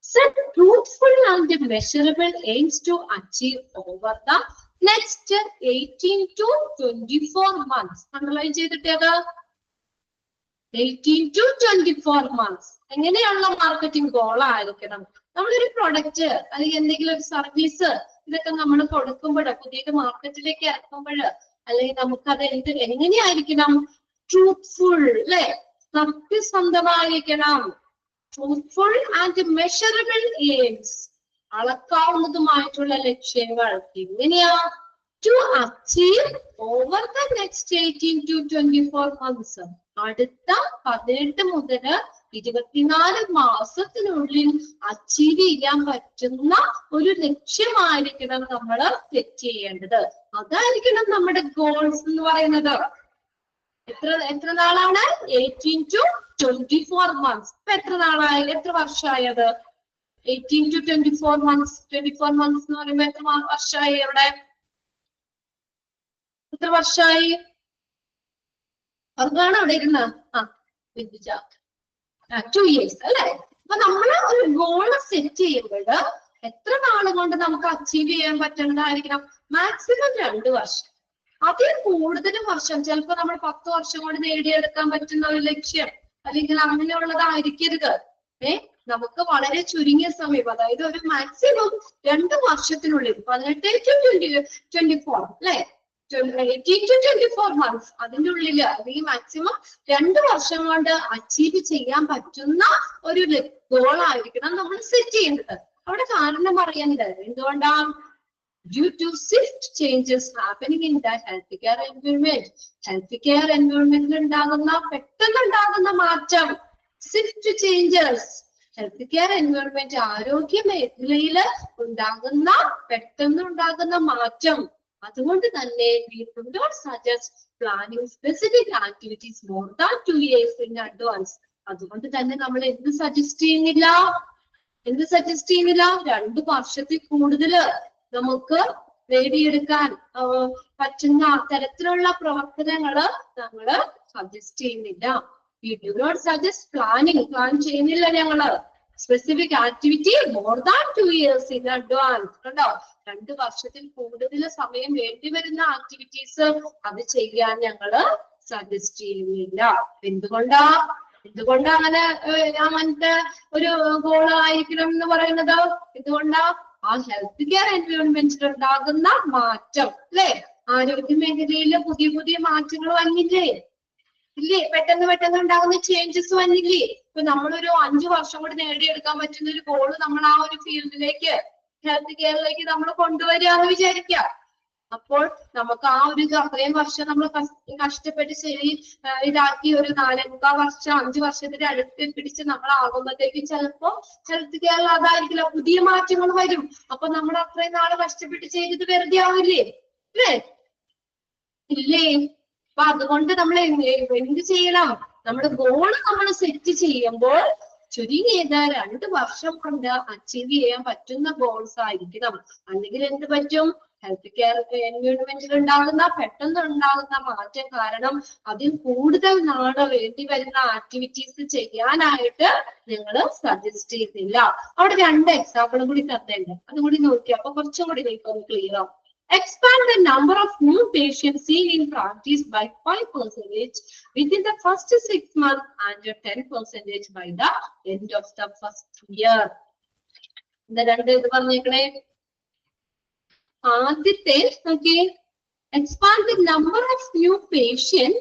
Set truthful and measurable aims to achieve over the next 18 to 24 months. Underline ചെയ്തിട്ടേത് 18 to 24 months. എങ്ങനെയുള്ള മാർക്കറ്റിംഗ് ഗോൾ ആയിരിക്കണം? നമ്മളൊരു product അല്ലെങ്കിൽ എന്തെങ്കിലും ഒരു service ഇതൊക്കെ നമ്മൾ കൊടുക്കുമ്പോൾ, പുതിയ മാർക്കറ്റിലേക്ക് ഇറക്കുമ്പോൾ, അല്ലെങ്കിൽ നമുക്കത് എങ്ങനെയായിരിക്കണം? ട്രൂത്ത്ഫുൾ അല്ലെ, സത്യസന്ധമായിരിക്കണം. Truthful and measurable aims. അളക്കാവുന്നതുമായിട്ടുള്ള ലക്ഷ്യങ്ങൾ. എങ്ങനെയാ? To achieve over the next 18 to 24 months. അടുത്ത 18 മുതൽ 24 മാസത്തിനുള്ളിൽ അച്ചീവ് ചെയ്യാൻ പറ്റുന്ന ഒരു ലക്ഷ്യമായിരിക്കണം നമ്മൾ സെറ്റ് ചെയ്യേണ്ടത്. അതായിരിക്കണം നമ്മുടെ ഗോൾസ് എന്ന് പറയുന്നത്. എത്ര നാളാണ്? 18 to 24 months. ഇപ്പൊ എത്ര നാളായി? എത്ര വർഷമായത്? 18 to 24 months. 24 months എന്ന് പറയുമ്പോ എത്ര വർഷമായി? എവിടെ എത്ര വർഷമായി? അതാണ് അവിടെ ഇരുന്ന് 2 years അല്ലെ? അപ്പൊ നമ്മള് ഒരു ഗോൾ സെറ്റ് ചെയ്യുമ്പോൾ എത്ര നാൾ കൊണ്ട് നമുക്ക് അച്ചീവ് ചെയ്യാൻ പറ്റുന്നതായിരിക്കണം? മാക്സിമം 2 വർഷം. അതിൽ കൂടുതൽ വർഷം, ചിലപ്പോ നമ്മൾ 10 വർഷം കൊണ്ട് നേടിയെടുക്കാൻ പറ്റുന്ന ഒരു ലക്ഷ്യം അല്ലെങ്കിൽ അങ്ങനെയുള്ളതായിരിക്കരുത്. നമുക്ക് വളരെ ചുരുങ്ങിയ സമയം, അതായത് ഒരു മാക്സിമം 2 വർഷത്തിനുള്ളിൽ 18 to 24 അല്ലെ, 18 to 24 months അതിന്റെ ഉള്ളിൽ അല്ലെങ്കിൽ മാക്സിമം 2 വർഷം കൊണ്ട് അച്ചീവ് ചെയ്യാൻ പറ്റുന്ന ഒരു ഗോൾ ആയിരിക്കണം നമ്മൾ സെറ്റ് ചെയ്യുന്നത്. അവിടെ കാരണം പറയുന്നത് എന്തുകൊണ്ടാ? Due to swift changes happening in the healthcare environment. Healthcare environment പെട്ടെന്നുണ്ടാകുന്ന മാറ്റം, swift changes. Healthcare environment ആരോഗ്യ മേഖലയിൽ പെട്ടെന്നുണ്ടാകുന്ന മാറ്റം. അതുകൊണ്ട് തന്നെ we do not suggest planning specific activities more than 2 years in advance. അതുകൊണ്ട് തന്നെ നമ്മൾ എന്ത് സജസ്റ്റ് ചെയ്യുന്നില്ല? 2 വർഷത്തിൽ കൂടുതൽ നമുക്ക് നേടിയെടുക്കാൻ പറ്റുന്ന തരത്തിലുള്ള പ്രവർത്തനങ്ങള് നമ്മള് സജസ്റ്റ് ചെയ്യുന്നില്ല. We do not suggest planning. Plan ചെയ്യുന്നില്ല ഞങ്ങള്. Specific activity more than 2 years in advance. കണ്ടോ? 2 വർഷത്തിൽ കൂടുതൽ സമയം വേണ്ടി വരുന്ന ആക്ടിവിറ്റീസ് അത് ചെയ്യാൻ ഞങ്ങള് സജസ്റ്റ് ചെയ്യുന്നില്ല. എന്തുകൊണ്ടാ അങ്ങനത്തെ ഒരു ഗോൾ ആയിരിക്കണം എന്ന് പറയുന്നത്? എന്തുകൊണ്ടാ? ആ ഹെൽത്ത് കെയർ എൻവയോൺമെന്റിൽ ഉണ്ടാകുന്ന മാറ്റം അല്ലെ? ആരോഗ്യ മേഖലയിൽ പുതിയ പുതിയ മാറ്റങ്ങൾ വന്നില്ലേ? ഇല്ലേ? പെട്ടെന്ന് ഉണ്ടാകുന്ന ചേഞ്ചസ് വന്നില്ലേ? ഇപ്പൊ നമ്മളൊരു 5 വർഷം കൂടി നേടിയെടുക്കാൻ പറ്റുന്ന ഒരു ഗോള് നമ്മൾ ആ ഒരു ഫീൽഡിലേക്ക്, ഹെൽത്ത് കെയറിലേക്ക് നമ്മൾ കൊണ്ടുവരിക എന്ന് വിചാരിക്കാം. അപ്പോൾ നമുക്ക് ആ ഒരു അത്രയും വർഷം നമ്മൾ കഷ്ടപ്പെട്ട് ശരി ഇതാക്കി ഒരു 4-5 വർഷം 5 വർഷത്തിന്റെ അടുത്ത് പിടിച്ച് നമ്മൾ ആകുമ്പോഴത്തേക്ക് ചിലപ്പോ ഹെൽത്ത് കെയറിൽ അതായിരിക്കില്ല, പുതിയ മാറ്റങ്ങൾ വരും. അപ്പൊ നമ്മൾ അത്രയും നാള് കഷ്ടപ്പെട്ട് ചെയ്തിട്ട് വെറുതെ ആവില്ലേ? അല്ലേ? ഇല്ലേ? അപ്പൊ അതുകൊണ്ട് നമ്മൾ എന്ത് ചെയ്യണം? നമ്മുടെ ഗോള് നമ്മൾ സെറ്റ് ചെയ്യുമ്പോൾ ചുരുങ്ങിയത് 2 വർഷം കൊണ്ട് അച്ചീവ് ചെയ്യാൻ പറ്റുന്ന ഗോൾസ് ആയിരിക്കണം. അല്ലെങ്കിൽ എന്ത് പറ്റും? ഹെൽത്ത് കെയർ എൻവയോൺമെന്റിൽ പെട്ടെന്ന് ഉണ്ടാകുന്ന മാറ്റം കാരണം അതിൽ കൂടുതൽ നാള് വേണ്ടി വരുന്ന ആക്ടിവിറ്റീസ് ചെയ്യാനായിട്ട് നിങ്ങൾ സജസ്റ്റ് ചെയ്യുന്നില്ല. അവിടെ 2 എക്സാമ്പിളും കൂടി തരുന്നുണ്ട്, അതുകൂടി നോക്കി അപ്പൊ കുറച്ചും കൂടി നിങ്ങൾക്ക് ക്ലിയർ ആവും. Expand the number of new patients seen in practice by 5% within the first 6 months and 10% by the end of the first year. ഇത് പറഞ്ഞേക്കണേ. ആദ്യത്തെ നോക്കി, expand the number of new patients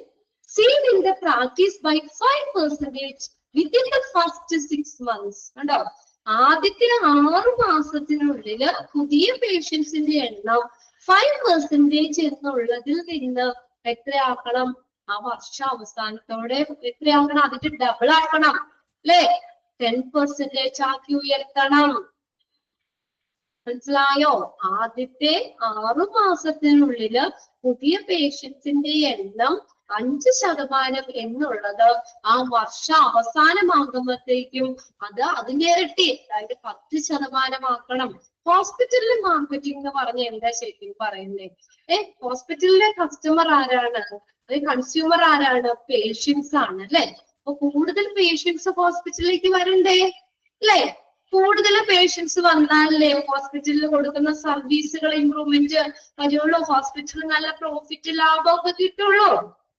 seen in the practice by 5% within the first 6 months. കണ്ടോ? ആദ്യത്തെ 6 മാസത്തിനുള്ളിൽ പുതിയ പേഷ്യൻസിന്റെ എണ്ണം 5% എന്നുള്ളതിൽ നിന്ന് എത്രയാക്കണം? ആ വർഷ അവസാനത്തോടെ എത്രയാക്കണം? അതിന്റെ ഡബിൾ ആക്കണം അല്ലെ? 10% ആക്കി ഉയർത്തണം. മനസ്സിലായോ? ആദ്യത്തെ 6 മാസത്തിനുള്ളില് പുതിയ പേഷ്യൻസിന്റെ എണ്ണം 5% എന്നുള്ളത് ആ വർഷ അവസാനമാകുമ്പോഴത്തേക്കും അത് അതിന്റെ ഇരട്ടി, അതായത് 10% ആക്കണം. ഹോസ്പിറ്റലിൽ മാർക്കറ്റിംഗ് എന്ന് പറഞ്ഞ എന്താ ശരിക്കും പറയുന്നത്? ഹോസ്പിറ്റലിലെ കസ്റ്റമർ ആരാണ്? കൺസ്യൂമർ ആരാണ്? പേഷ്യൻസ് ആണ് അല്ലെ? അപ്പൊ കൂടുതൽ പേഷ്യൻസ് ഹോസ്പിറ്റലിലേക്ക് വരണ്ടേ അല്ലെ? കൂടുതൽ പേഷ്യൻസ് വന്നാലേ ഹോസ്പിറ്റലിൽ കൊടുക്കുന്ന സർവീസുകൾ ഇംപ്രൂവ്മെന്റ് വരുള്ളൂ, ഹോസ്പിറ്റലിൽ നല്ല പ്രോഫിറ്റ് ലാഭമൊക്കെ കിട്ടുള്ളൂ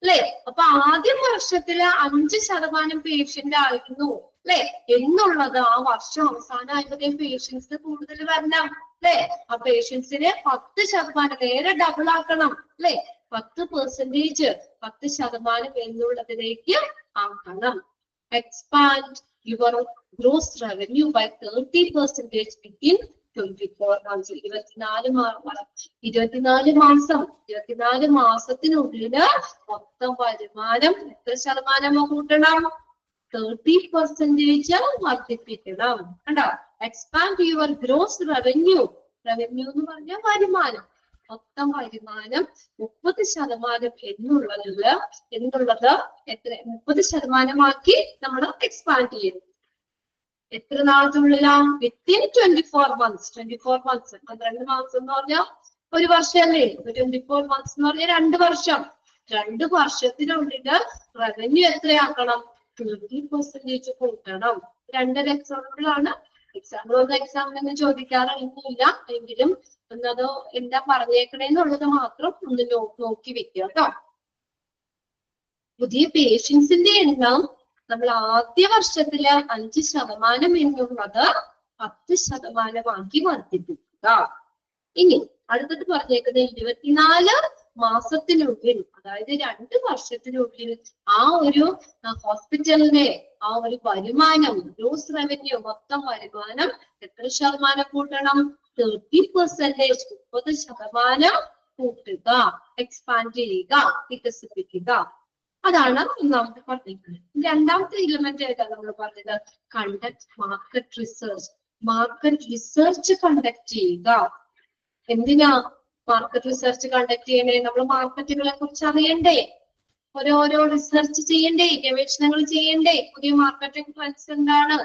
അല്ലെ? അപ്പൊ ആദ്യ വർഷത്തില് 5% പേഷ്യന്റ് ആയിരുന്നു അല്ലെ എന്നുള്ളത് ആ വർഷം അവസാനമായപ്പോഴത്തേക്കും പേഷ്യൻസ് കൂടുതൽ വരണം അല്ലെ? ആ പേഷ്യൻസിന് 10% നേരെ ഡബിൾ ആക്കണം അല്ലെ? 10% എന്നുള്ളതിലേക്ക് ആക്കണം. Expand your gross revenue by 30% within 24 months. 24 മാസത്തിനുള്ളില് മൊത്തം വരുമാനം എത്ര ശതമാനമോ കൂട്ടണം? 30% വർദ്ധിപ്പിക്കണം. കണ്ടോ? Expand your gross revenue. Revenue എന്ന് പറഞ്ഞാൽ വരുമാനം. മൊത്തം വരുമാനം 30% എന്നുള്ളത് എത്ര? 30% നമ്മൾ എക്സ്പാൻഡ് ചെയ്യുന്നു. എത്ര നാളത്തിനുള്ളിലാണ്? Within 24 months. 24 months 12 മാസം എന്ന് പറഞ്ഞാൽ 1 വർഷമല്ലേ? 24 months എന്ന് പറഞ്ഞാൽ 2 വർഷം. 2 വർഷത്തിനുള്ളില് റവന്യൂ എത്രയാക്കണം? 30% കൂട്ടണം. 2 എക്സാമ്പിളാണ്. എക്സാമിനൊന്നും ചോദിക്കാറൊന്നുമില്ല, എങ്കിലും അത് എന്താ പറഞ്ഞേക്കണേന്നുള്ളത് മാത്രം ഒന്ന് നോക്കി വെക്കുക കേട്ടോ. പുതിയ പേഷ്യൻസിന്റെ എണ്ണം നമ്മൾ ആദ്യ വർഷത്തില് 5% എന്നുള്ളത് 10% വർദ്ധിപ്പിക്കുക. ഇനി അടുത്തത് പറഞ്ഞേക്കുന്നത് 24 മാസത്തിനുള്ളിൽ, അതായത് 2 വർഷത്തിനുള്ളിൽ ആ ഒരു ഹോസ്പിറ്റലിന്റെ ആ ഒരു വരുമാനം, ഗ്രോസ് റവന്യൂ, മൊത്തം വരുമാനം എത്ര ശതമാനം കൂട്ടണം? 30%, 30% കൂട്ടുക, എക്സ്പാൻഡ് ചെയ്യുക, വികസിപ്പിക്കുക. അതാണ് ഒന്നാമത്തെ പറഞ്ഞിരിക്കുന്നത്. രണ്ടാമത്തെ എലിമെന്റ് ഏതാ നമ്മൾ പറഞ്ഞത്? Conduct market research. Market research conduct ചെയ്യുക. എന്തിനാ മാർക്കറ്റ് റിസർച്ച് കണ്ടക്ട് ചെയ്യണേ? നമ്മൾ മാർക്കറ്റുകളെ കുറിച്ച് അറിയണ്ടേ? ഓരോരോ റിസർച്ച് ചെയ്യണ്ടേ? ഗവേഷണങ്ങൾ ചെയ്യണ്ടേ? പുതിയ മാർക്കറ്റിംഗ് ട്രെൻഡ്സ് എന്താണ്?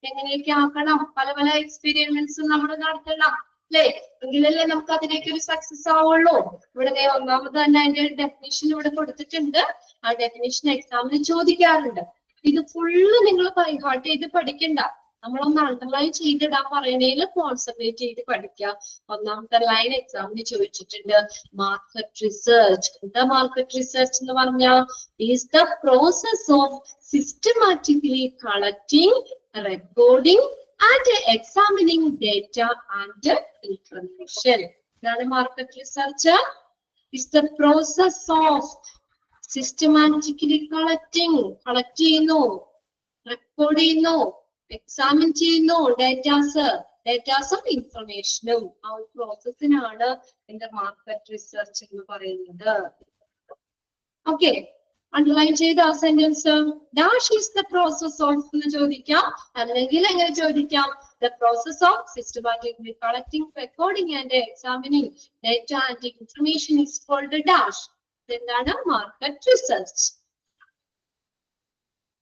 എങ്ങനെയൊക്കെ ആക്കണം? പല പല എക്സ്പെരിമെന്റ്സും നമ്മൾ നടത്തണം അല്ലെ? എങ്കിലല്ലേ നമുക്ക് അതിലേക്ക് ഒരു സക്സസ് ആവുള്ളൂ. ഇവിടെ ഒന്നാമത് തന്നെ അതിന്റെ ഡെഫിനിഷൻ ഇവിടെ കൊടുത്തിട്ടുണ്ട്. ആ ഡെഫിനിഷൻ എക്സാമിന് ചോദിക്കാറുണ്ട്. ഇത് ഫുള്ള് നിങ്ങൾ ബൈഹാർട്ട് ചെയ്ത് പഠിക്കണ്ട. നമ്മളൊന്ന് അണ്ടർലൈൻ ചെയ്തിടാൻ പറയണേൽ കോൺസെൻട്രേറ്റ് ചെയ്ത് പഠിക്കുക. ഒന്നാമത്തെ ലൈൻ എക്സാമിന് ചോദിച്ചിട്ടുണ്ട്. Market research. എന്താ മാർക്കറ്റ് റിസർച്ച് എന്ന് പറഞ്ഞാൽ? Is the process of systematically collecting, recording, and examining data and information. Market research is the process of systematically collecting, recording, examining data of information. Our process in the market research. Okay. Underline the sentence. Dash is the process of the process of systematically collecting, recording, and examining data and information is called the dash. Then market research.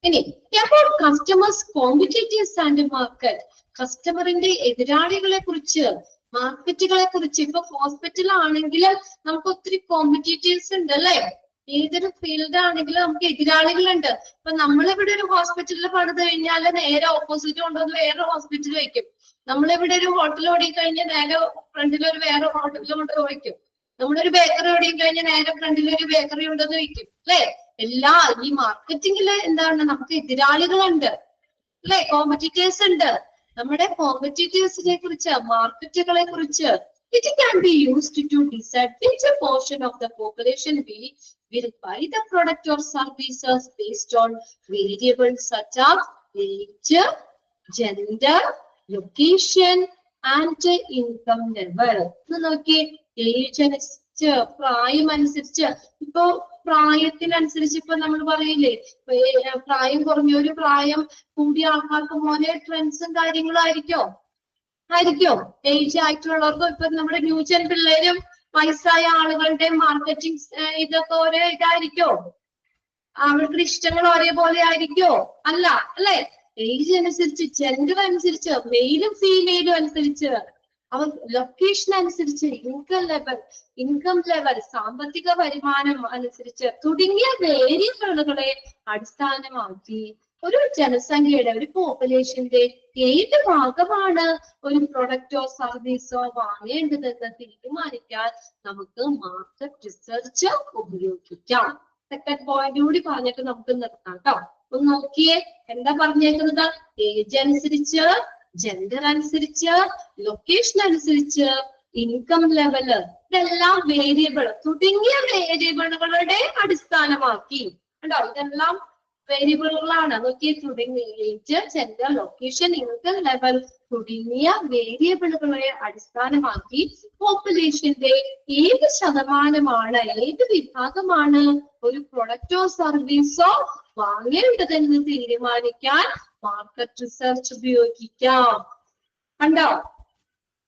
About customers, competitors, and market. Customer in the ediradigalе kurichu, marketകളെ കുറിച്ച് ഇപ്പൊ hospital ആണെങ്കിൽ നമുക്ക് ഒത്തിരി competitors ഉണ്ട് അല്ലേ? ഏതൊരു field ആണെങ്കിലും നമുക്ക് എതിരാളികളുണ്ട്. ഇപ്പൊ നമ്മളിവിടെ ഒരു ഹോസ്പിറ്റലിൽ പണിത് കഴിഞ്ഞാൽ നേരെ ഓപ്പോസിറ്റ് കൊണ്ടുവന്ന് വേറെ ഹോസ്പിറ്റൽ വയ്ക്കും. നമ്മളിവിടെ ഒരു ഹോട്ടൽ ഓടി കഴിഞ്ഞാൽ നേരെ ഫ്രണ്ടിൽ ഒരു വേറെ ഹോട്ടലിൽ കൊണ്ട് വയ്ക്കും. നമ്മളൊരു ബേക്കറി ഓടി കഴിഞ്ഞാൽ നേരെ ഫ്രണ്ടിൽ ഒരു ബേക്കറി ഉണ്ടെന്ന് വയ്ക്കും അല്ലെ? ഈ മാർക്കറ്റിംഗില് എന്താണ്, നമുക്ക് എതിരാളികളുണ്ട് അല്ലെ? കോമ്പറ്റീറ്റേഴ്സ് ഉണ്ട്. നമ്മുടെ കോമ്പറ്റീറ്റേഴ്സിനെ കുറിച്ച്, മാർക്കറ്റുകളെ കുറിച്ച് it can be used to decide which portion of the population will buy the product or services based on variables such as age, gender, location, and income level. Okay, age അനുസരിച്ച്, പ്രായം അനുസരിച്ച്, ഇപ്പൊ പ്രായത്തിനനുസരിച്ച് ഇപ്പൊ നമ്മൾ പറയില്ലേ, പ്രായം കുറഞ്ഞൊരു പ്രായം കൂടിയ ആൾക്കാർക്ക് പോലെ ട്രെൻഡ്സും കാര്യങ്ങളും ആയിരിക്കും. ഏജ് ആയിട്ടുള്ളവർക്കും ഇപ്പൊ നമ്മുടെ ന്യൂജൻ പിള്ളേരും വയസ്സായ ആളുകളുടെ മാർക്കറ്റിംഗ് ഇതൊക്കെ ഒരേ ഇതായിരിക്കോ? അവർക്ക് ഇഷ്ടങ്ങൾ ഒരേപോലെ ആയിരിക്കോ? അല്ല അല്ലെ? ഏജ് അനുസരിച്ച്, ജെൻഡർ അനുസരിച്ച്, മെയിലും ഫീമെയിലും അനുസരിച്ച്, അവർ ലൊക്കേഷൻ അനുസരിച്ച്, ഇൻകം ലെവൽ, സാമ്പത്തിക വരുമാനം അനുസരിച്ച് തുടങ്ങിയ വേരിയബിളുകളെ അടിസ്ഥാനമാക്കി ഒരു ജനസംഖ്യയുടെ, ഒരു പോപ്പുലേഷന്റെ ഏത് ഭാഗമാണ് ഒരു പ്രൊഡക്റ്റോ സർവീസോ വാങ്ങേണ്ടതെന്ന് തീരുമാനിക്കാൻ നമുക്ക് മാർക്കറ്റ് റിസർച്ച് ഉപയോഗിക്കാം. സെക്കൻഡ് പോയിന്റ് കൂടി പറഞ്ഞിട്ട് നമുക്ക് നിർത്താം കേട്ടോ. ഒന്ന് നോക്കിയേ, എന്താ പറഞ്ഞേക്കുന്നത്? ഏജ് അനുസരിച്ച്, ജെൻഡർ അനുസരിച്ച്, ലൊക്കേഷൻ അനുസരിച്ച്, ഇൻകം ലെവല്, ഇതെല്ലാം വേരിയബിൾ തുടങ്ങിയ വേരിയബിളുകളുടെ അടിസ്ഥാനമാക്കി. കണ്ടോ, ഇതെല്ലാം വേരിയബിളുകളാണ്. നോക്കിയേ, തുടങ്ങിയ age, gender, location, income level തുടങ്ങിയ വേരിയബിളുകളെ അടിസ്ഥാനമാക്കി പോപ്പുലേഷന്റെ ഏത് ശതമാനമാണ്, ഏത് വിഭാഗമാണ് ഒരു പ്രൊഡക്റ്റോ സർവീസോ വാങ്ങേണ്ടതെന്ന് തീരുമാനിക്കാൻ മാർക്കറ്റ് റിസർച്ച് ഉപയോഗിക്കാം. കണ്ടോ,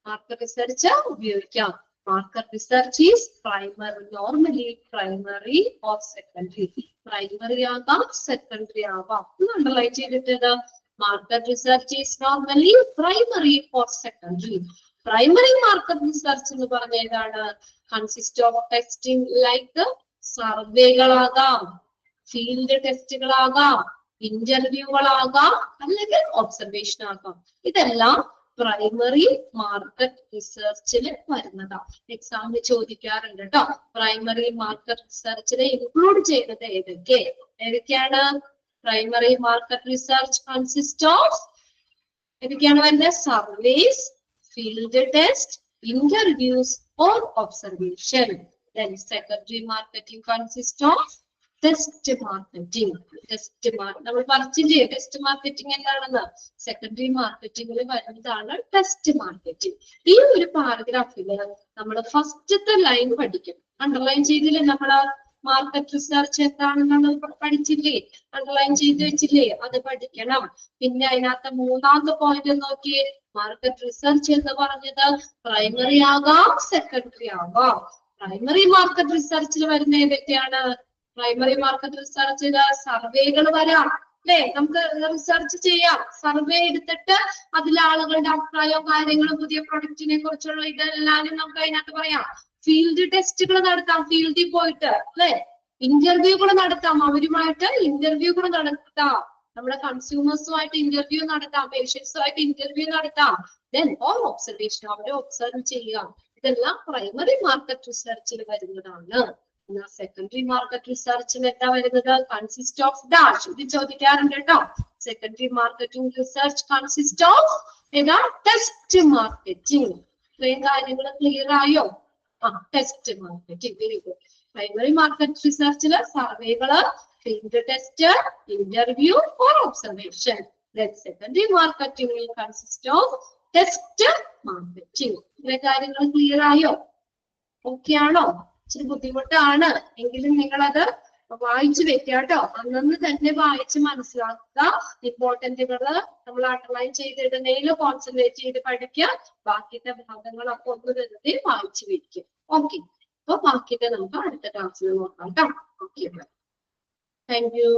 മാർക്കറ്റ് റിസർച്ച് ഉപയോഗിക്കാം. Market research is normally primary or secondary. Primary ആകാം, secondary ആകാം. അണ്ടർലൈൻ ചെയ്തിട്ട് market research is normally primary or secondary. Primary market research എന്ന് പറഞ്ഞ ഏതാണ്? Consist of testing like സർവേകളാകാം, ഫീൽഡ് ടെസ്റ്റുകളാകാം, ഇന്റർവ്യൂകളാകാം, അല്ലെങ്കിൽ ഒബ്സർവേഷൻ ആകാം. ഇതെല്ലാം പ്രൈമറി മാർക്കറ്റ് റിസർച്ചിൽ വരുന്നതാണ്. എക്സാമിന് ചോദിക്കാറുണ്ട് കേട്ടോ. പ്രൈമറി മാർക്കറ്റ് റിസർച്ചിൽ ഇൻക്ലൂഡ് ചെയ്യുന്നത് ഏതൊക്കെയാണ്? Primary market research consist of ഏതൊക്കെയാണ് വരുന്നത്? Surveys, field test, interviews or observation. Then secondary marketing consists of test marketing. നമ്മൾ പറഞ്ഞില്ലേ ടെസ്റ്റ് മാർക്കറ്റിംഗ് എന്താണെന്ന്? സെക്കൻഡറി മാർക്കറ്റിംഗിൽ വരുന്നതാണ് ടെസ്റ്റ് മാർക്കറ്റിംഗ്. ഈ ഒരു പാരഗ്രാഫില് നമ്മൾ ഫസ്റ്റത്തെ ലൈൻ പഠിക്കും. അണ്ടർലൈൻ ചെയ്തില്ലേ? നമ്മള് മാർക്കറ്റ് റിസർച്ച് എന്താണെന്ന് പഠിച്ചില്ലേ? അണ്ടർലൈൻ ചെയ്ത് വെച്ചില്ലേ? അത് പഠിക്കണം. പിന്നെ അതിനകത്ത് മൂന്നാമത്തെ പോയിന്റ് നോക്കിയേ. മാർക്കറ്റ് റിസർച്ച് എന്ന് പറഞ്ഞത് പ്രൈമറി ആകാം, സെക്കൻഡറി ആകാം. പ്രൈമറി മാർക്കറ്റ് റിസർച്ചിൽ വരുന്ന ഏതൊക്കെയാണ്? പ്രൈമറി മാർക്കറ്റ് റിസർച്ചില് സർവേകൾ വരാം അല്ലെ? നമുക്ക് റിസർച്ച് ചെയ്യാം. സർവേ എടുത്തിട്ട് അതിൽ ആളുകളുടെ അഭിപ്രായവും കാര്യങ്ങളും പുതിയ പ്രൊഡക്റ്റിനെ കുറിച്ചുള്ള ഇതെല്ലാം നമുക്ക് അതിനകത്ത് പറയാം. ഫീൽഡ് ടെസ്റ്റുകൾ നടത്താം, ഫീൽഡിൽ പോയിട്ട് അല്ലെ? ഇന്റർവ്യൂകൾ നടത്താം, അവരുമായിട്ട് ഇന്റർവ്യൂകൾ നടത്താം. നമ്മുടെ കൺസ്യൂമേഴ്സുമായിട്ട് ഇന്റർവ്യൂ നടത്താം, പേഷ്യൻസുമായിട്ട് ഇന്റർവ്യൂ നടത്താം. ദെൻ ഓർ ഒബ്സർവേഷൻ, അവരെ ഒബ്സർവ് ചെയ്യാം. ഇതെല്ലാം പ്രൈമറി മാർക്കറ്റ് റിസർച്ചിൽ വരുന്നതാണ്. സെക്കൻഡറി മാർക്കറ്റ് റിസർച്ചിൽ എന്താ വരുന്നത്? Consist of dash. ഇത് ചോദിക്കാറുണ്ട് കേട്ടോ. Secondary marketing research consist of ഏതാ? Test marketing. ഇത്രയും കാര്യങ്ങൾ ക്ലിയർ ആയോ? Test marketing. Very good. Primary market റിസർച്ചില് സർവേകള്, field test, interview for observation. Secondary marketing will consist of test marketing. ഇത്രയും കാര്യങ്ങൾ ക്ലിയർ ആയോ? ഓക്കെ ആണോ? ഇച്ചിരി ബുദ്ധിമുട്ടാണ് എങ്കിലും നിങ്ങളത് വായിച്ചു വെക്കുക കേട്ടോ. അന്നന്ന് തന്നെ വായിച്ച് മനസ്സിലാക്കുക. ഇമ്പോർട്ടന്റുകള് നമ്മൾ അണ്ടർലൈൻ ചെയ്തിടുന്നതിൽ കോൺസെൻട്രേറ്റ് ചെയ്ത് പഠിക്കുക. ബാക്കിത്തെ ഭാഗങ്ങളൊക്കെ ഒന്ന് വെറുതെ വായിച്ചു വെക്കുക. ഓക്കെ, അപ്പൊ ബാക്കിയൊക്കെ നമുക്ക് അടുത്ത ക്ലാസ്സിൽ നോക്കാം കേട്ടോ. Okay, thank you.